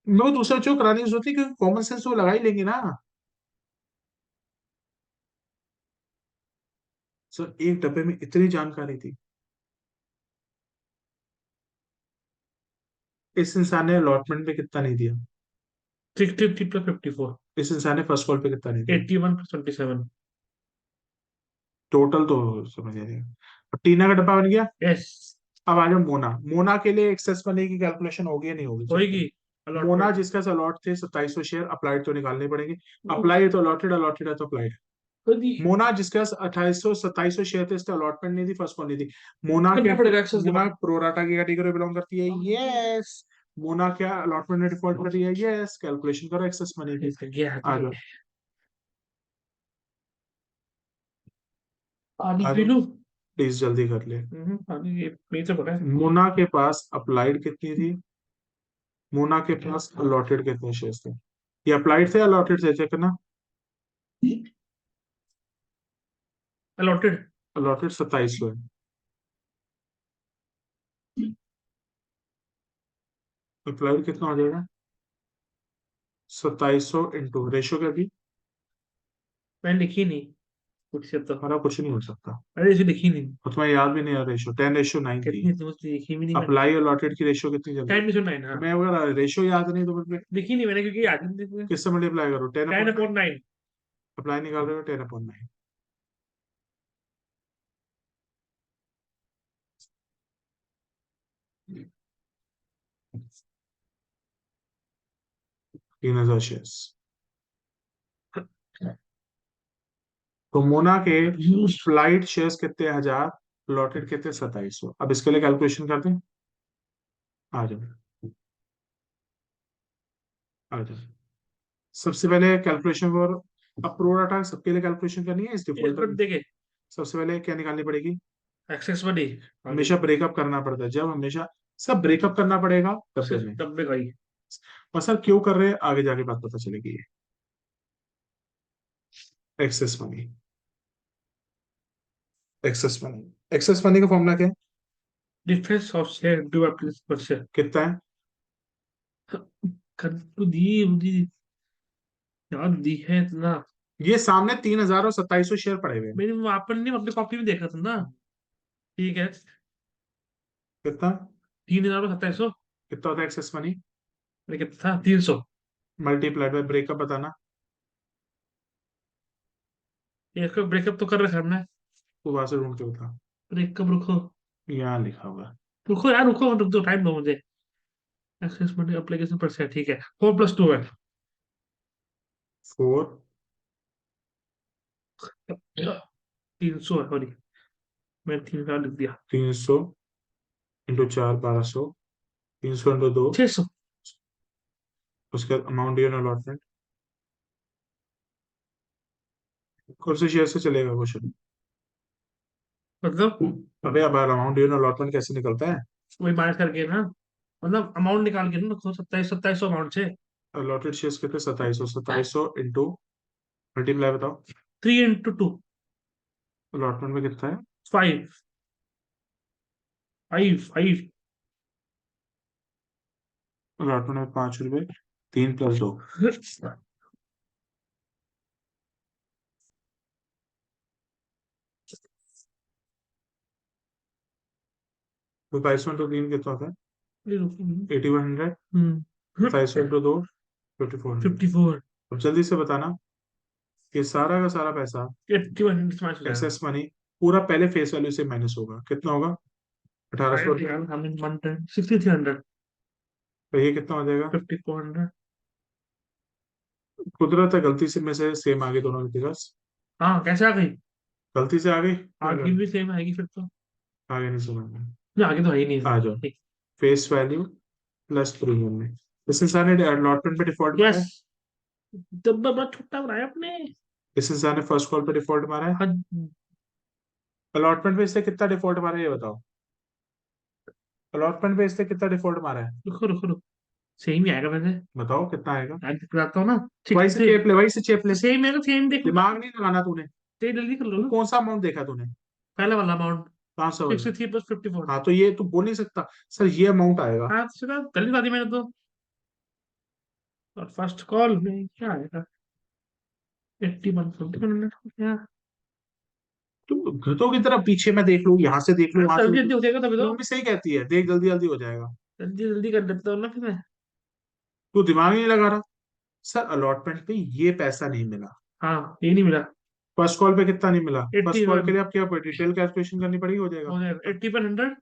मेरे को दूसरा बच्चों को कराने की जरूरत है, क्योंकि कॉमन सेंस वो लगा ही लेंगे ना। सर एक डब्बे में इतनी जानकारी थी। इस इंसान ने अलॉटमेंट पे कितना नहीं दिया? 60 प्लस 54। इस इंसान ने फर्स्ट कॉल पे कितना नहीं दिया? 81 प्लस 27। टोटल तो समझ आ जाएगा। अब टीना का डब्बा बन गया। यस। अब आ जाओ मोना। मोना के लिए एक्सेस मनी की कैलकुलेशन होगी या नहीं होगी, चेक होएगी। करो। मोना अलॉटमेंट। जिसका अलॉट थे 2700 शेयर, अप्लाइड तो निकालने पड़ेंगे। अप्लाई है तो अलॉटेड, अलॉटेड है तो अप्लाइड। मोना जिसके पास 2800 2700 शेयर थे, इसका अलॉटमेंट नहीं थी, फर्स्ट कॉल नहीं थी। मोना के करना पड़ेगा एक्सेस मोना डिमांड। प्रोराटा की कैटेगरी बिलोंग करती है, यस। मोना क्या अलॉटमेंट में डिफॉल्ट कर रही है? यस। कैलकुलेशन करो एक्सेस मनी की। गया आ ठीक जाओ, है। पानी आ पी जाओ, लूं? प्लीज जल्दी कर ले। पानी ये पी तो पड़ा है। मोना के पास अप्लाइड कितनी थी? मोना के पास अलॉटेड कितने शेयर थे? ये अप्लाइड थे अलॉटेड थे, चेक करना। अलॉटेड। अलॉटेड 2700 है। अप्लाइड कितना हो जाएगा? 2700 इंटू रेशो क्या थी? मैंने लिखी नहीं कुछ से तो। हमारा कुछ नहीं हो सकता। अरे इसे लिखी नहीं। और तुम्हें याद भी नहीं है रेशो? 10:9 थी। कितनी थी मुझे लिखी भी नहीं मैंने। अप्लाई अलॉटेड की रेशो कितनी चल रही 10/9 है? हाँ। मैं अगर रेशो याद नहीं तो फिर लिखी नहीं मैंने क्योंकि याद ही नहीं। किससे मल्टीप्लाई करो? Ten ten upon upon nine apply निकाल रहे हो, 10/9। 3000 शेयर्स। तो मोना के फ्लाइट शेयर्स कितने? 1000। अलॉटेड कितने? 2700। अब इसके लिए कैलकुलेशन करते हैं। आ जाओ, आ जाओ। सबसे पहले कैलकुलेशन फॉर, अब प्रो डाटा सबके लिए कैलकुलेशन करनी है इस एक डिफॉल्टर बार में। देखे। सबसे पहले क्या निकालनी पड़ेगी? एक्सेस बड़ी आगे। हमेशा ब्रेकअप करना पड़ता है, जब हमेशा सब ब्रेकअप करना पड़ेगा डब्बे सिर्फ में। डब्बे का ही। और सर क्यों कर रहे हैं, आगे जाके बात पता चलेगी। Excess money, excess money, excess money का फॉर्मूला क्या है? डिफरेंस ऑफ शेयर ड्यू पर शेयर। कितना है? कर तो दी मुझे याद दी है इतना। ये सामने 3000 और 2700 शेयर पड़े हुए हैं। मैंने वहां पर नहीं अपनी कॉपी में देखा था ना। ठीक है। कितना? 3,2700। कितना होता है एक्सेस मनी? कितना था? 300। मल्टीप्लाइड बाय ब्रेकअप बताना। एक ब्रेकअप तो कर रखा है हमने। तो वहां से ढूंढ के बता। ब्रेकअप रुको। यहाँ लिखा हुआ है। रुको यार रुको, रुक दो, टाइम दो मुझे। असेसमेंट एप्लीकेशन पर से, ठीक है, 4+2 है। 4 300 है, सॉरी, मैं 300 लिख दिया। 300 इंटू 4 1200, 300 इंटू 2, 600। उसका अमाउंट ड्यू अलॉटमेंट। कौन से शेयर से चलेगा क्वेश्चन? मतलब अबे अब अमाउंट ड्यू अलॉटमेंट कैसे निकलता है? वही माइनस करके ना, मतलब अमाउंट निकाल के ना, 2700 अमाउंट से। अलॉटेड शेयर्स कितने? 2700, 2700 इंटू मल्टीप्लाई बताओ। 3 × 2, अलॉटमेंट में कितना है? 5, 5, 5। अलॉटमेंट में 5 रुपए, 3 + 2, तो 22 इंटू 3 कितना होता है? 8100। हम्म 2700 इंटू 2, 5400। 54। अब जल्दी से बताना कि सारा का सारा पैसा 81 माइनस हो जाएगा। एक्सेस मनी पूरा पहले फेस वैल्यू से माइनस होगा, कितना होगा? 1800। हमें 110, 6300, तो ये कितना हो जाएगा? 5400। कुदरत है, गलती से में से सेम आ गई दोनों के पास। हाँ, कैसे आ गई? गलती से आ गई, क्या आगे कर? भी सेम आएगी फिर तो। आगे नहीं समझ में। नहीं, आगे तो है ही नहीं आ इसमें, जाओ। ठीक। फेस वैल्यू प्लस प्रीमियम में इस इंसान ने अलॉटमेंट पे डिफॉल्ट मारा यस, है। डब्बा बड़ा छोटा बनाया आपने। इस इंसान ने फर्स्ट कॉल पे डिफॉल्ट मारा है। हाँ, अलॉटमेंट पे इससे कितना डिफॉल्ट मारा है ये बताओ। अलॉटमेंट पे इससे कितना डिफॉल्ट मारा है? रुको रुको रुको, सेम ही आएगा वैसे। बताओ कितना आएगा। आज दिखाता हूँ ना। वही से 63। चेप ले, वही से चेप ले। सेम है, सेम देख लो ना। दिमाग नहीं लगाना तूने। तो जल्दी कर लो तू ना। कौन सा अमाउंट देखा तूने? पहला वाला अमाउंट, 500 वाला? 63 + 54। हाँ तो ये तू बोल नहीं सकता सर ये अमाउंट आएगा। हाँ, तो सीधा जल्दी बता दी मैंने तो। और फर्स्ट कॉल में क्या आएगा? 81 क्या? तू घृतों की तरह पीछे मैं देख लूँ, यहाँ से देख लूँ, वहां से जल्दी देख लूँ। जल्दी हो जाएगा तभी तो तो। मम्मी सही कहती है, देख जल्दी जल्दी हो जाएगा। जल्दी जल्दी कर देता हूँ ना फिर मैं। तू दिमाग नहीं लगा रहा। सर अलॉटमेंट पे ये पैसा नहीं मिला। हाँ, ये नहीं मिला। फर्स्ट कॉल पे कितना नहीं मिला? फर्स्ट कॉल 81 के लिए आप क्या डिटेल कैलकुलेशन करनी पड़ेगी, हो जाएगा। हो जाएगा, 80/100।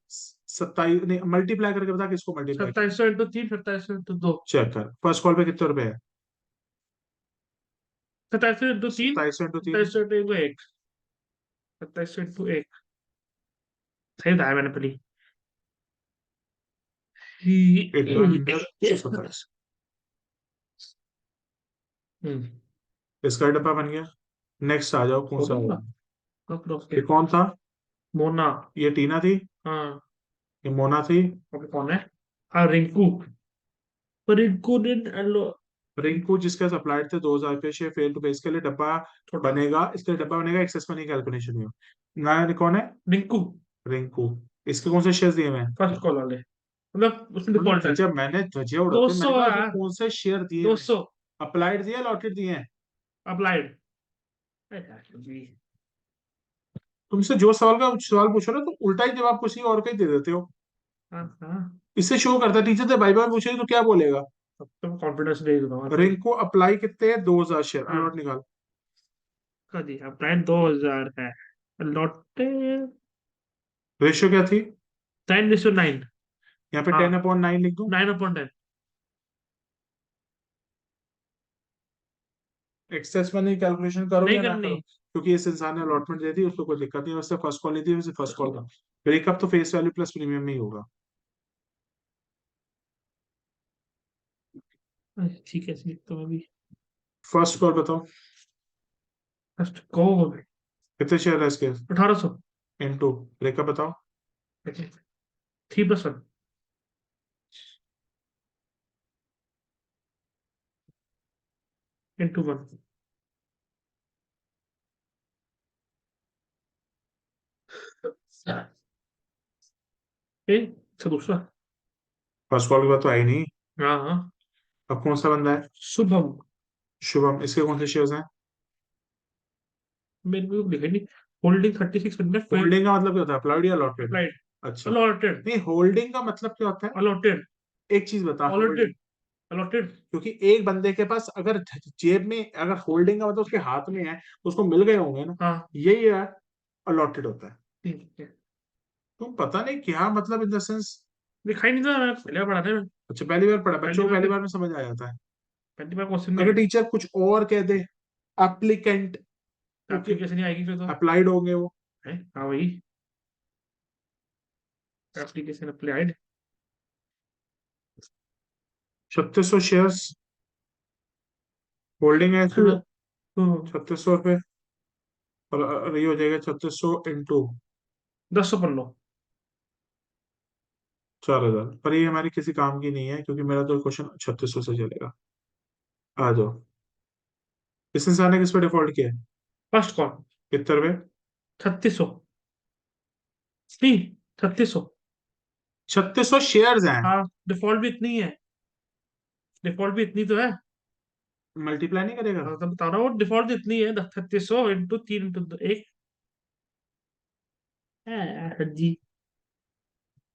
27 नहीं, मल्टीप्लाई करके बता किसको मल्टीप्लाई किया। 2700 × 3, 2700 × 2। चेक कर फर्स्ट कॉल पे कितने रुपए है। 2700 × 3, 2700 इंटू 3। 2700 × 1, 2700 × 1। सही बताया मैंने पहले ही। 8100। हम्म इसका डब्बा बन गया। नेक्स्ट आ जाओ, कौन सा होगा। होगा? कब ये रोके? कौन था? मोना। ये टीना थी। हाँ। ये मोना थी। अब कौन है? हाँ, रिंकू। पर रिंकू ने रिंकू जिसके सप्लायर थे 2000 रुपये शेयर फेल टू पे, इसके लिए डब्बा छोटा। बनेगा, इसके लिए डब्बा बनेगा एक्सेस मनी कैलकुलेशन में। नया कौन है? रिंकू। रिंकू। इसके कौन से शेयर दिए मैं? फर्स्ट कॉल वाले, मतलब उसमें डिफॉल्ट है। जब मैंने धजिया दो उड़ाते सौ मैंने कहा उसमें यार, कौन से शेयर दिए दो मैं? सौ अप्लाइड दिए लॉटेड दिए हैं? अप्लाइड। तुमसे जो सवाल का सवाल पूछो ना तुम उल्टा ही जवाब किसी और का ही दे देते हो। हाँ हाँ, इससे शो करता है टीचर से बाई बाई पूछेगी तो क्या बोलेगा? तब तो कॉन्फिडेंस दे दूंगा तो। रिंग को अप्लाई कितने हैं? 2000 शेयर हाँ, अलॉट निकाल। कर दिया, अप्लाइड 2000 है। लौटे। रेशियो क्या थी? 10:9। यहाँ पे हाँ, 10/9 लिख दूं? 9/10। एक्सेस मनी कैलकुलेशन करो नहीं या ना करनी। करो, क्योंकि इस इंसान ने अलॉटमेंट दे दी उसको कोई दिक्कत नहीं है, वैसे फर्स्ट कॉल नहीं थी, वैसे फर्स्ट कॉल का ब्रेकअप तो फेस वैल्यू प्लस प्रीमियम में ही होगा। ठीक है, सीख तो अभी। फर्स्ट कॉल बताओ। फर्स्ट कॉल कितने शेयर है इसके? 1800। इनटू ब्रेकअप बताओ। 3+1 × 1। ए, अच्छा दूसरा। फर्स्ट कॉल की बात तो आई नहीं। हाँ हाँ। अब कौन सा बंदा है? शुभम। शुभम, इसके कौन से शेयर्स हैं? मेरे को लिखा नहीं। Holding 36%, failed. होल्डिंग का मतलब क्या होता है, अप्लाइड या अलॉटेड? अप्लाइड। अच्छा। अलॉटेड। नहीं, होल्डिंग का मतलब क्या होता है? अलॉटेड। एक चीज बता, होल्डिंग। अलॉटेड। अलॉटेड। क्योंकि एक बंदे के पास अगर जेब में अगर होल्डिंग का मतलब उसके हाथ में है तो उसको मिल गए होंगे ना। हाँ, यही है, अलॉटेड होता है। ठीक है। तुम पता नहीं क्या मतलब इन द सेंस दिखाई नहीं था, मैं पहले बार पढ़ा था। अच्छा, पहली बार पढ़ा, पहली बच्चों को बार पहली के बार में समझ आ जाता है। पहली बार क्वेश्चन में अगर टीचर कुछ और कह दे, एप्लीकेंट, क्योंकि एप्लीकेशन ही आएगी फिर तो। अप्लाइड होंगे वो। है हाँ वही, एप्लीकेशन अप्लाइड। 3600 शेयर्स होल्डिंग है इसमें, 3600 रुपये, और ये हो जाएगा 3600 × 10 पढ़ लो। 4000। पर ये हमारी किसी काम की नहीं है, क्योंकि मेरा तो क्वेश्चन 3600 से चलेगा। आ जाओ। इस इंसान ने किस पे डिफॉल्ट किया है? फर्स्ट कौन? कितने रुपए? 3600। नहीं, 3600। 3600 शेयर्स हैं। हाँ, डिफॉल्ट भी इतनी है। डिफॉल्ट भी इतनी तो है। मल्टीप्लाई नहीं करेगा? हाँ, तो बता रहा हूँ डिफॉल्ट इतनी है, 3600 इंटू 3 इंटू 1। जी,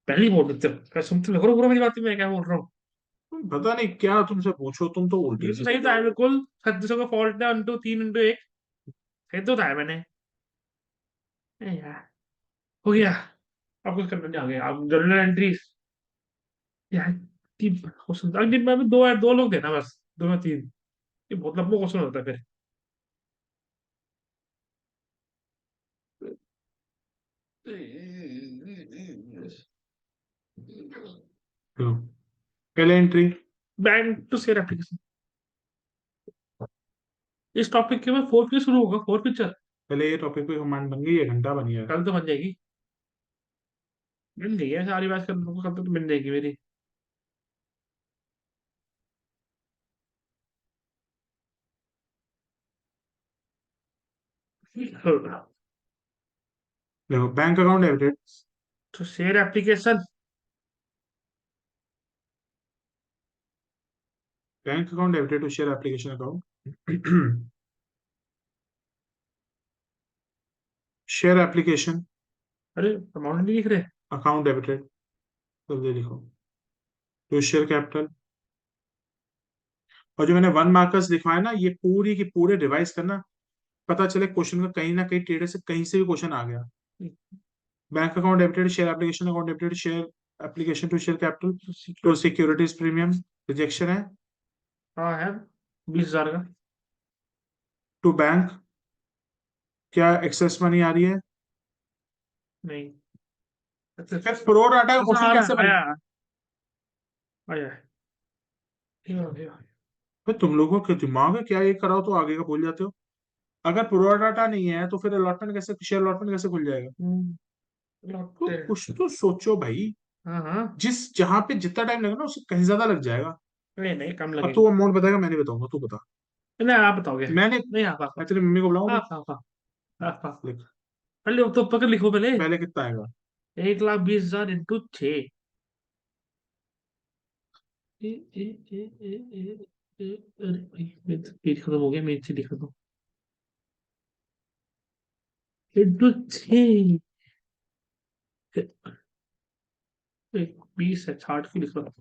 पहले ही बोल देते हो, क्या सुनते हो पूरा मेरी बात, मैं क्या बोल रहा हूँ। पता नहीं क्या तुमसे पूछो, तुम तो उल्टी ये तो सही सीधे था जवाब। बिल्कुल, 3600 का फॉल्ट है, इंटू 3 इंटू 1। सही तो था मैंने। यार, हो गया। अब कुछ करना नहीं, आ गया अब जर्नल एंट्रीज। यार, 3 क्वेश्चन अगली बार में, दो लोग देना बस, 2 या 3। ये बहुत लंबा क्वेश्चन होता है फिर। लो, पहले entry. Bank to share application. इस टॉपिक के बाद फोर्थ भी शुरू होगा, फोर्थ पिक्चर। पहले ये टॉपिक पे कमांड बन गई, 1 घंटा बन गया। कल तो बन जाएगी। मिल गई है सारी बात करने को, कल तो मिल जाएगी मेरी। देखो, बैंक अकाउंट डेबिटेड। तो share application. Bank account debited to share application account. Share application अरे, अमाउंट नहीं लिख रहे। अकाउंट डेबिटेड, जल्दी लिखो। To share capital. और जो मैंने 1 मार्कर्स लिखवाए ना, ये पूरी की पूरे रिवाइज करना, पता चले क्वेश्चन का कहीं ना कहीं टेढ़े से कहीं से भी क्वेश्चन आ गया। Bank account debited, share application account debited, share application to share capital, to securities premium, rejection है। हाँ है, 20,000 का। टू बैंक, क्या एक्सेस मनी आ रही है? नहीं। अच्छा फिर प्रो डाटा का अच्छा, क्वेश्चन आ कैसे रहा बन? आया। आया है। ये। फिर तुम लोगों के दिमाग है क्या, ये कराओ तो आगे का भूल जाते हो। अगर प्रो डाटा नहीं है तो फिर अलॉटमेंट कैसे, शेयर अलॉटमेंट कैसे खुल जाएगा? तो लौटते हैं। कुछ तो सोचो भाई। हाँ हाँ। जिस जहां पे जितना टाइम लगेगा ना, उससे कहीं ज्यादा लग जाएगा। नहीं नहीं, कम अब तू लगेगा। अमाउंट बताएगा, मैं नहीं बताऊंगा, तू बता। नहीं, आप बताओगे। मैंने नहीं, आप मैं तेरी मम्मी को बुलाऊंगा। आप आप आप आप आप। लिख। पहले तो पकड़ लिखो पहले। पहले कितना आएगा? 1,20,000 इंटू 6। अरे भाई, पेज खत्म हो गया, मेरे से लिखा दो। इंटू 6। 20 है, 60 की लिख रहा हूँ।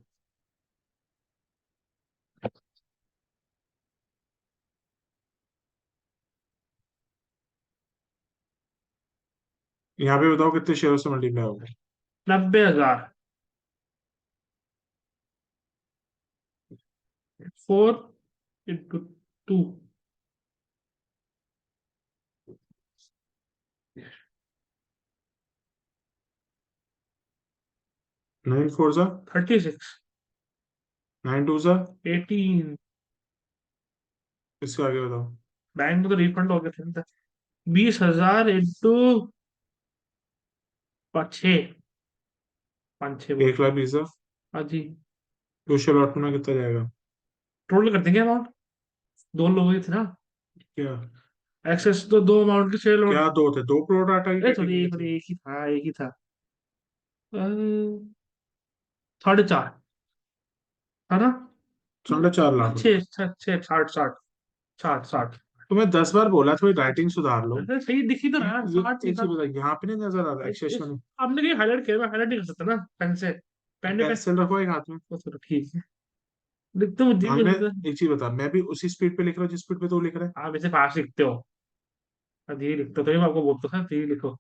यहाँ पे बताओ कितने शेयरों से मल्टीप्लाई होगा। 90,000। 4 इंटू 2। 9 4 सा, 36। 9 2 सा। 18। इसके आगे बताओ। बैंक में तो रिफंड हो गए थे। 20,000 इंटू 6। 5 6 1 बोलते लाख हैं। बीस हजार हाँ जी। टू शेयर अलॉटमेंट में कितना जाएगा? टोटल कर देंगे अमाउंट। दो लोग ही थे ना। क्या? एक्सेस तो दो अमाउंट के शेयर क्या दो थे? दो करोड़ डाटा की अरे सॉरी, कैटेगरी थी। एक ही था, एक ही था। 4.5 है ना। 4.5 लाख रुपए। 6 6 60 60। 60 60। तुम्हें 10 बार बोला, थोड़ी राइटिंग सुधार लो। अरे सही दिखी तो रहा, 60 एक लिखा। चीज बता, यहाँ पे नहीं नजर आ रहा एक्सेस में? आपने कहीं हाईलाइट किया, मैं हाईलाइट नहीं कर सकता ना पेन से। पेन पे। पेंसिल रखो एक हाथ में। तो चलो ठीक है। लिखते मुझे भी हमने, होता है। एक चीज बता, मैं भी उसी स्पीड पे लिख रहा हूँ जिस स्पीड पे तू लिख रहा है। आप इसे फास्ट लिखते हो। धीरे लिखते हो, तो मैं आपको बोलता था धीरे लिखो।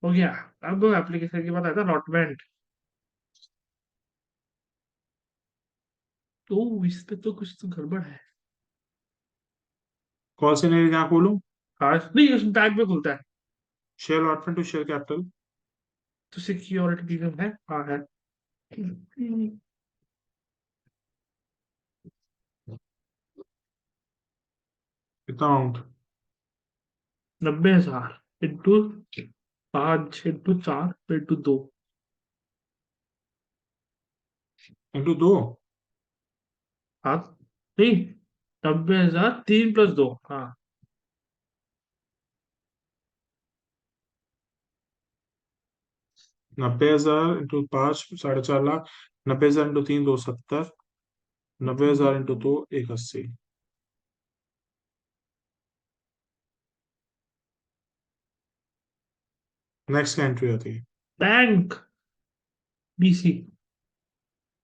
हो गया। अब एप्लीकेशन की बात आता है अलॉटमेंट। तो इस पे तो कुछ तो गड़बड़ है। कौन से नहीं जहाँ खोलूं? हाँ नहीं, उस बैग में खुलता है। Share allotment to share capital. तो सिक्योरिटी है, हाँ है। कितना amount? 90,000 into 5 into 4 into 2। Into दो। हाँ नहीं, 90,000 3 + 2, हाँ। 90,000 into 5 4.5 lakh. 90,000 into 3 270। 90,000 into 2 180। Next का एंट्री आती है। Bank BC।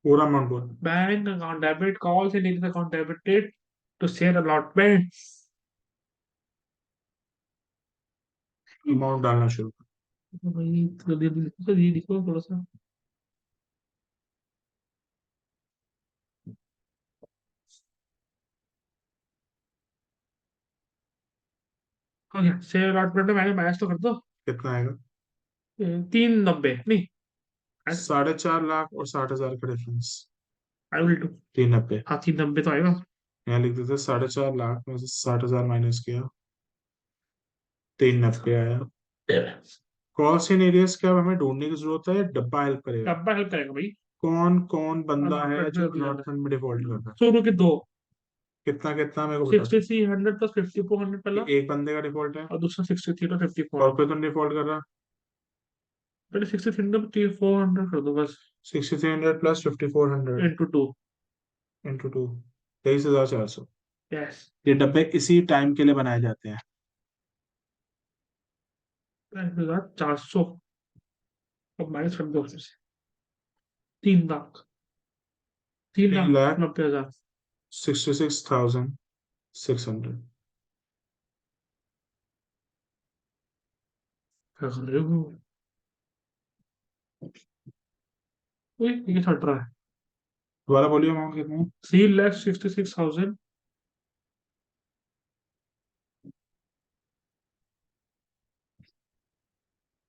पूरा अमाउंट बोल। बैंक अकाउंट डेबिट, कॉल से नीचे account debited to share allotment. Amount डालना शुरू कर। भाई तो ये लिखो थोड़ा सा। हो गया, शेयर अलॉटमेंट में मैंने मैच तो कर दो। कितना आएगा? 390 नहीं। 4.5 लाख और 60,000 का डिफरेंस। I will do. 390। हाँ 390 तो आएगा। यहाँ लिख देते 4.5 लाख में से 60,000 माइनस किया। 390 आया। कॉल इन एरियाज क्या हमें ढूंढने की जरूरत है या डब्बा हेल्प करेगा? डब्बा हेल्प करेगा भाई। कौन कौन बंदा है अलॉटमेंट जो में अभी जाना है। अलॉटमेंट में डिफॉल्ट कर रहा है? शुरू के दो। कितना कितना मेरे को बता दो। 6300 + 5400 कि पहला। एक बंदे का डिफॉल्ट है और दूसरा 63 + 54। और कोई तो डिफॉल्ट कर रहा। पहले 63 400 कर दो बस। 6300 प्लस 5400 इंटू 2। इंटू 2 23,400। यस। ये डब्बे इसी टाइम के लिए बनाए जाते हैं। 400। अब माइनस कर दो फिर से। 3 लाख। तीन थ्री लाख लाख 90,000। 66,600। क्या कर रहे हो? ओए, ये छट रहा है। दोबारा बोलिए अमाउंट कितना है? 3,66,000।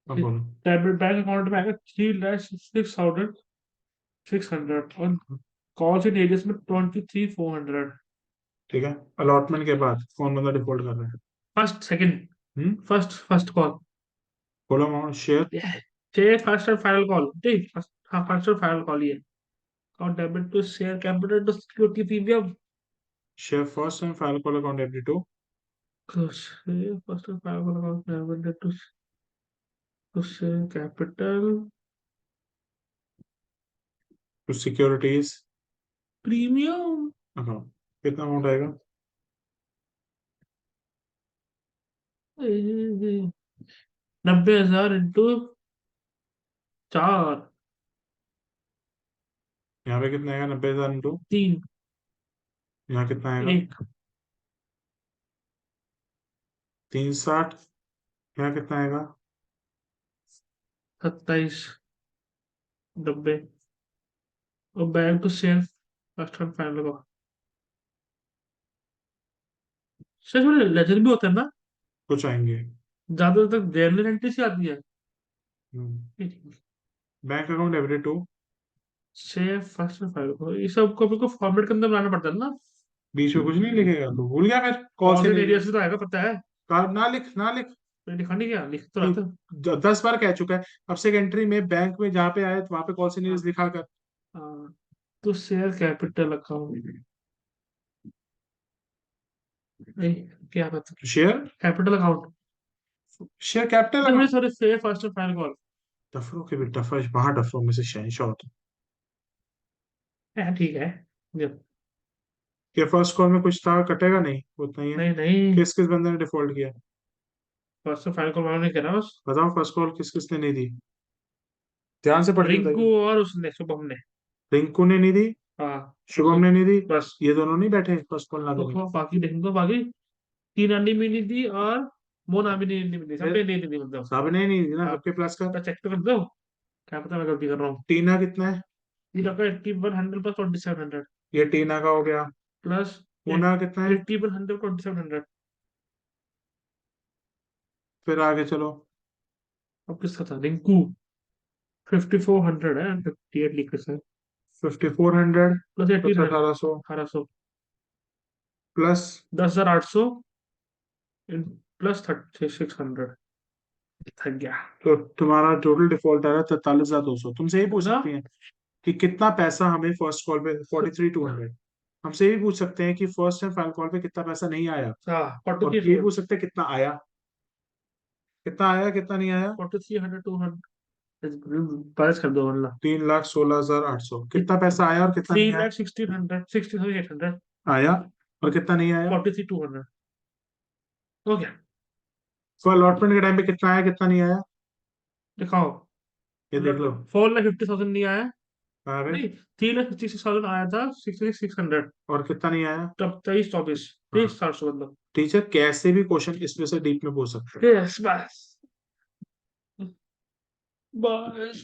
अब बोलो। डेबिट बैंक अकाउंट में आएगा 3,66,600 और कॉल इन एरियस में 23,400। ठीक है। अलॉटमेंट के बाद कौन बंदा डिफॉल्ट कर रहा है? First second. Hmm. First call. बोलो अमाउंट शेयर। शेयर फर्स्ट और फाइनल कॉल ठीक फर्स्ट, हाँ फर्स्ट और फाइनल कॉल ये। और debit to share capital to security premium. Share first and final call account every to share first और final call account debit to share capital to securities premium. Account. कितना amount आएगा? 90,000 into 4। यहाँ पे कितना आएगा? 90,000 into. 3 यहाँ कितना आएगा? 1। 360। यहाँ कितना आएगा? 27,90। और बैंक टू शेयर फर्स्ट और फाइनल का सच में लेजर भी होता है ना। कुछ आएंगे। ज्यादातर जर्नल एंट्री से आती है। Bank account every to. Share first और फाइनल को ये सब को अपने को फॉर्मेट के अंदर बनाना पड़ता है ना। बीच में कुछ नहीं लिखेगा तो भूल गया फिर कॉल कॉल से इन नहीं एरिया लिया। से तो आएगा पता है। ना लिख ना लिख। मैंने लिखा नहीं, क्या लिख तो रहा नहीं। था। 10 बार कह चुका है। अब से एंट्री में बैंक में जहाँ पे आए तो वहां पे कॉल से नहीं हाँ लिखा कर। हाँ। तो शेयर कैपिटल अकाउंट नहीं, क्या बता। Share. Capital account. Share capital sorry account. Sorry, share first और फाइनल कॉल। टफरों के भी टफर वहां टफरों में से शहनशाह होता है ठीक है। है। फर्स्ट कॉल में कुछ था कटेगा नहीं उतना ही है। नहीं नहीं, किस किस बंदे ने डिफॉल्ट किया? फर्स्ट और फाइनल कॉल मैंने करा बस। बताओ फर्स्ट कॉल किस किसने नहीं दी? ध्यान से पढ़ के रिंकू बताइए। और उसने शुभम ने। रिंकू ने नहीं दी। हाँ शुभम ने नहीं दी। बस। ये दोनों नहीं बैठे फर्स्ट कॉल ना देने। तो बाकी देख दो बाकी। तीन अंडी में नहीं दी और मोना भी नहीं सबने नहीं दी मतलब। सबने नहीं दी ना, आप सबके प्लस कर। चेक तो कर दो, क्या पता मैं गलती कर रहा हूँ। टीना कितना है? ये आपका 8100 प्लस 2700 ये टीना का हो गया। प्लस मोना कितना है? 8100 2700। फिर आगे चलो। अब किसका था, रिंकू 5400 है, 58 लिख से 5400 प्लस प्लस 1800 1800 1800 प्लस। 10800 प्लस 3600। थक गया। तो तुम्हारा टोटल डिफॉल्ट आ रहा है 43,200। तुमसे ही पूछ कितना? सकती हैं कि कितना पैसा हमें फर्स्ट कॉल पे, 43,200। हमसे ये भी पूछ सकते हैं कि फर्स्ट एंड फाइनल कॉल पे कितना पैसा नहीं आया। हाँ, फोर्टी और थ्री ये भी फोर पूछ सकते हैं कितना आया, कितना आया कितना नहीं आया। 4300 200 बारिश कर दो वरना। 3,16,800 कितना पैसा आया और कितना थ्री नहीं आया। लैख 1600 60,800 आया और कितना नहीं आया। 43,200 हो गया। तो अलॉटमेंट के टाइम पे कितना आया कितना नहीं आया, दिखाओ। ये देख लो। 4,50,000 नहीं आया। अरे, नहीं, 3,56,000 आया था, 66,600। और कितना नहीं आया। तब 23 24 हाँ, 23 400 मतलब। टीचर कैसे भी क्वेश्चन इसमें से डीप में पूछ सकते हैं। यस बस। बस